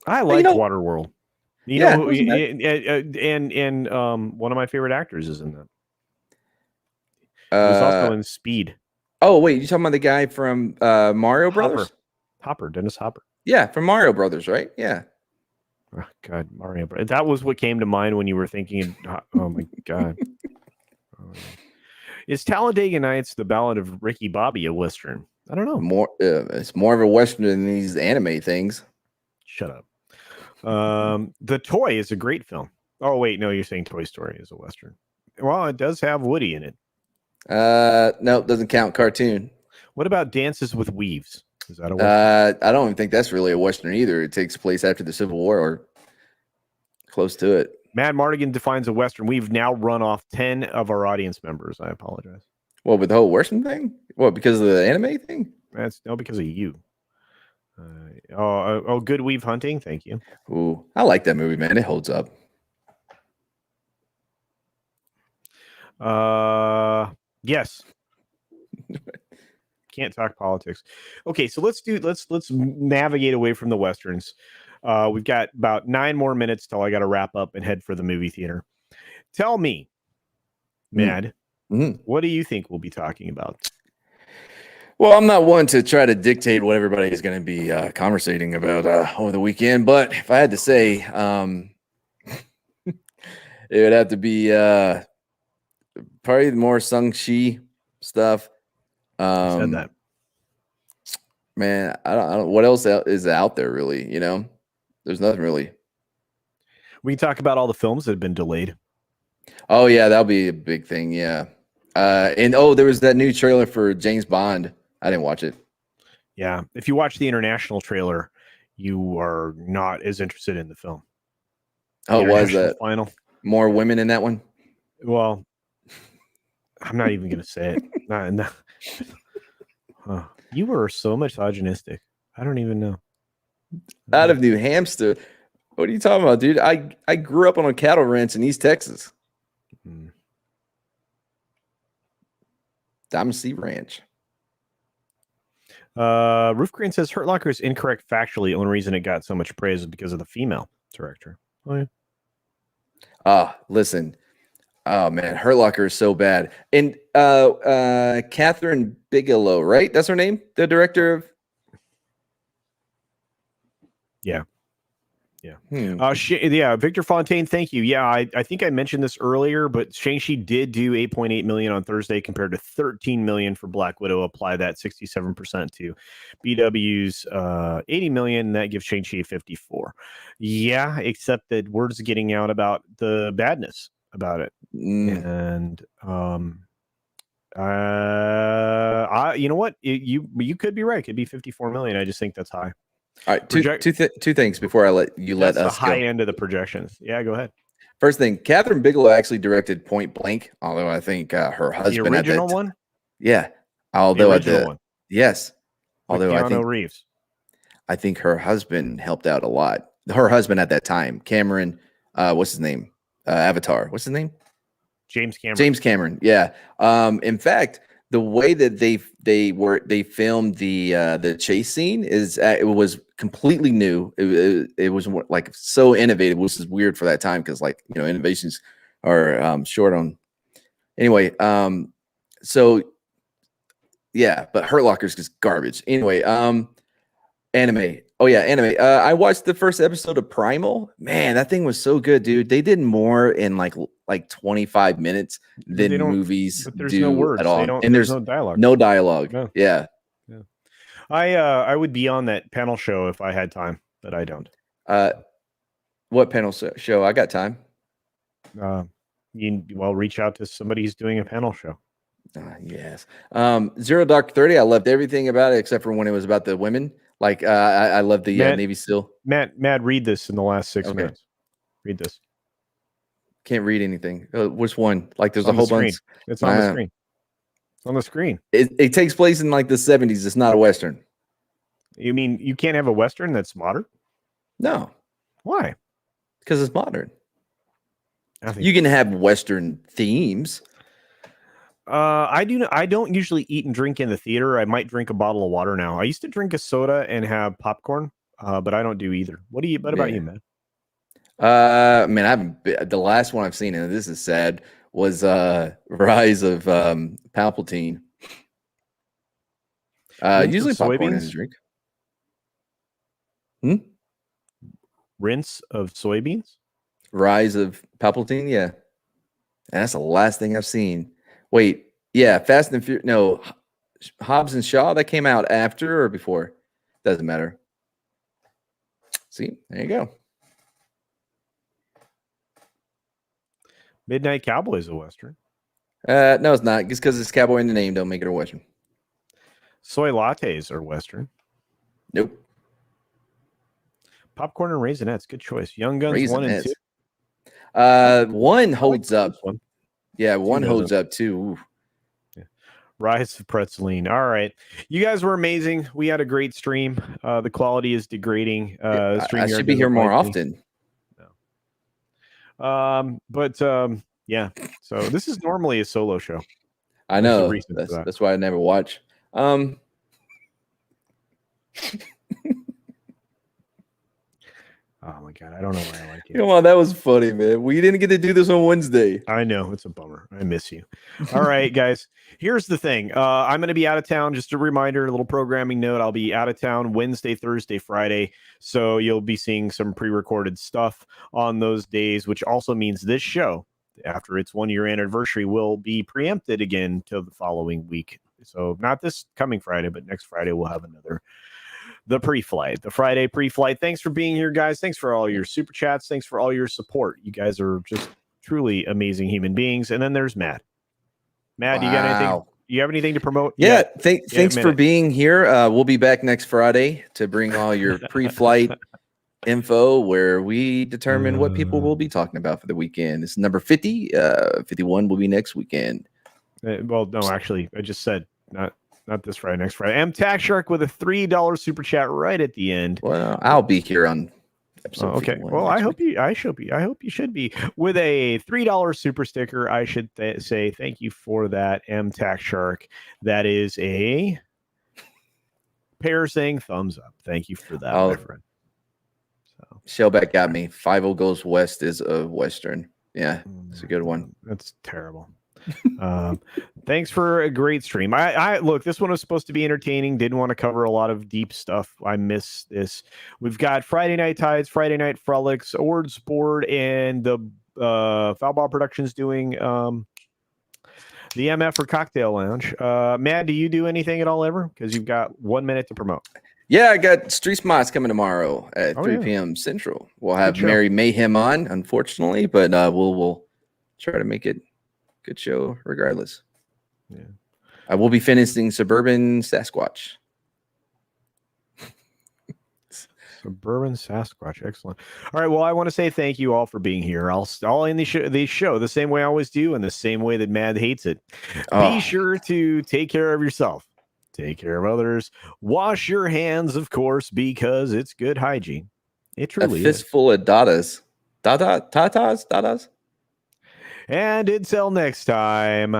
I like Waterworld. And one of my favorite actors is in that. He was also in Speed. Oh wait, you talking about the guy from Mario Brothers? Dennis Hopper. Yeah, from Mario Brothers, right? Yeah. Oh, God, Mario Brothers. That was what came to mind when you were thinking. Oh my God. Is Talladega Nights the Ballad of Ricky Bobby a Western? I don't know. It's more of a Western than these anime things. Shut up. The Toy is a great film. Oh, wait. No, you're saying Toy Story is a Western. Well, it does have Woody in it. No, doesn't count cartoon. What about Dances with Weaves? Is that a Western? I don't even think that's really a Western either. It takes place after the Civil War or close to it. Mad Mardigan defines a Western. We've now run off 10 of our audience members. I apologize. Well, with the whole Western thing? What, because of the anime thing? Because of you. Good Weave Hunting. Thank you. Ooh, I like that movie, man. It holds up. Yes. Can't talk politics. Okay, so let's navigate away from the Westerns. We've got about 9 more minutes till I got to wrap up and head for the movie theater. Tell me, Mad, what do you think we'll be talking about? Well, I'm not one to try to dictate what everybody is going to be conversating about over the weekend, but if I had to say, it would have to be probably more Shang Chi stuff. I said that. Man, I don't. What else is out there, really? You know, there's nothing really. We can talk about all the films that have been delayed. Oh yeah, that'll be a big thing. Yeah, and there was that new trailer for James Bond. I didn't watch it. Yeah, if you watch the international trailer, you are not as interested in the film. Oh, why is that? Final. More women in that one? Well, I'm not even going to say it. You were so misogynistic. I don't even know. Out of New Hampshire. What are you talking about, dude? I grew up on a cattle ranch in East Texas. Diamond Sea Ranch. Roof Green says Hurt Locker is incorrect factually. The only reason it got so much praise is because of the female director. Oh yeah. Listen. Oh man, Hurt Locker is so bad. And Catherine Bigelow, right? That's her name? The director of. Yeah. Yeah. Victor Fontaine, thank you. Yeah, I think I mentioned this earlier, but Shang-Chi did do 8.8 million on Thursday compared to 13 million for Black Widow. Apply that 67% to BW's 80 million. That gives Shang-Chi 54. Yeah, except that word's getting out about the badness about it. And you know what? You could be right. It could be 54 million. I just think that's high. All right, two things before I let us go. That's the high end of the projections. Yeah, go ahead. First thing, Catherine Bigelow actually directed Point Blank, although I think her husband. The original one? Yeah. Although the original one. Yes. Although Keanu I think Reeves. I think her husband helped out a lot. Her husband at that time, Cameron, what's his name? Avatar. What's his name? James Cameron. James Cameron. Yeah. In fact, the way that they filmed the chase scene is it was completely new. It was like so innovative, which is weird for that time because innovations are short on. Anyway, so yeah, but Hurt Locker's just garbage. Anyway, anime. Oh yeah, anime. I watched the first episode of Primal. Man, that thing was so good, dude. They did more in like 25 minutes than movies do no words. At all. And there's no dialogue. No dialogue. No. Yeah. I would be on that panel show if I had time, but I don't. What panel show? I got time. Reach out to somebody who's doing a panel show. Yes. Zero Dark 30. I loved everything about it except for when it was about the women. Like I love the Navy SEAL. Matt, read this in the last 6 minutes. Read this. Can't read anything. Which one? Like there's a whole bunch. It's on the screen. It's on the screen. It takes place in like the 70s. It's not a Western. You mean you can't have a Western that's modern? No. Why? Because it's modern. You can have Western themes. I don't usually eat and drink in the theater. I might drink a bottle of water now. I used to drink a soda and have popcorn, but I don't do either. What about you, man? Man, I haven't. The last one I've seen, and this is sad, was Rise of Palpatine. Usually popcorn is a drink. Rinse of soybeans? Rise of Palpatine, yeah. And that's the last thing I've seen. Wait, yeah, Fast and Furious. No, Hobbs and Shaw, that came out after or before? Doesn't matter. See, there you go. Midnight Cowboy is a Western. No, it's not. Just because it's cowboy in the name, don't make it a Western. Soy lattes are Western. Nope. Popcorn and Raisinets, good choice. Young Guns 1 and 2. One holds up. One. Yeah, one holds up too. Yeah. Rise of Pretzeline. All right, you guys were amazing. We had a great stream. The quality is degrading. I should be here more often. No. Yeah. So this is normally a solo show. I know. That's why I never watch. Oh my god, I don't know why I like it. Come on, that was funny, man. We didn't get to do this on Wednesday. I know, it's a bummer. I miss you. All right, guys. Here's the thing. I'm going to be out of town. Just a reminder, a little programming note. I'll be out of town Wednesday, Thursday, Friday. So you'll be seeing some pre-recorded stuff on those days, which also means this show, after its 1-year anniversary, will be preempted again till the following week. So not this coming Friday, but next Friday we'll have the Friday pre-flight. Thanks for being here, guys. Thanks for all your super chats. Thanks for all your support. You guys are just truly amazing human beings. And then there's Matt. Matt, wow. You got anything? You have anything to promote? Yeah. Thanks for being here. We'll be back next Friday to bring all your pre-flight info, where we determine what people will be talking about for the weekend. This is number 50. 51 will be next weekend. Well, no, actually, I just said not this Friday, next Friday. Tax Shark with a $3 super chat right at the end. Well, I'll be here on episode. Okay. Well, I hope you should be with a $3 super sticker. I should say thank you for that, Tax Shark. That is a pair saying thumbs up. Thank you for that, my friend. So Shellback got me. 50 Goes West is a Western. Yeah, it's a good one. That's terrible. Thanks for a great stream. I look, this one was supposed to be entertaining. Didn't want to cover a lot of deep stuff. I miss this. We've got Friday Night Tides, Friday Night Frolics, Ord's Board, and the Foulball Productions doing the MF or Cocktail Lounge. Matt, do you do anything at all ever? Because you've got 1 minute to promote. Yeah, I got Street Smarts coming tomorrow at 3 p.m. Central. We'll have Mary Mayhem on, unfortunately, but we'll try to make it good show regardless. Yeah. I will be finishing Suburban Sasquatch. Suburban Sasquatch. Excellent. All right. Well, I want to say thank you all for being here. I'll end the show the same way I always do, and the same way that Mad hates it. Be sure to take care of yourself. Take care of others. Wash your hands, of course, because it's good hygiene. It truly is. A fistful of dadas. Dadas? And until next time,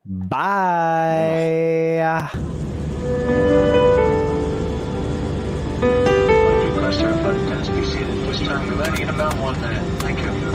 bye. Press our button as we see it. This time we're landing in about 1 minute. Thank you.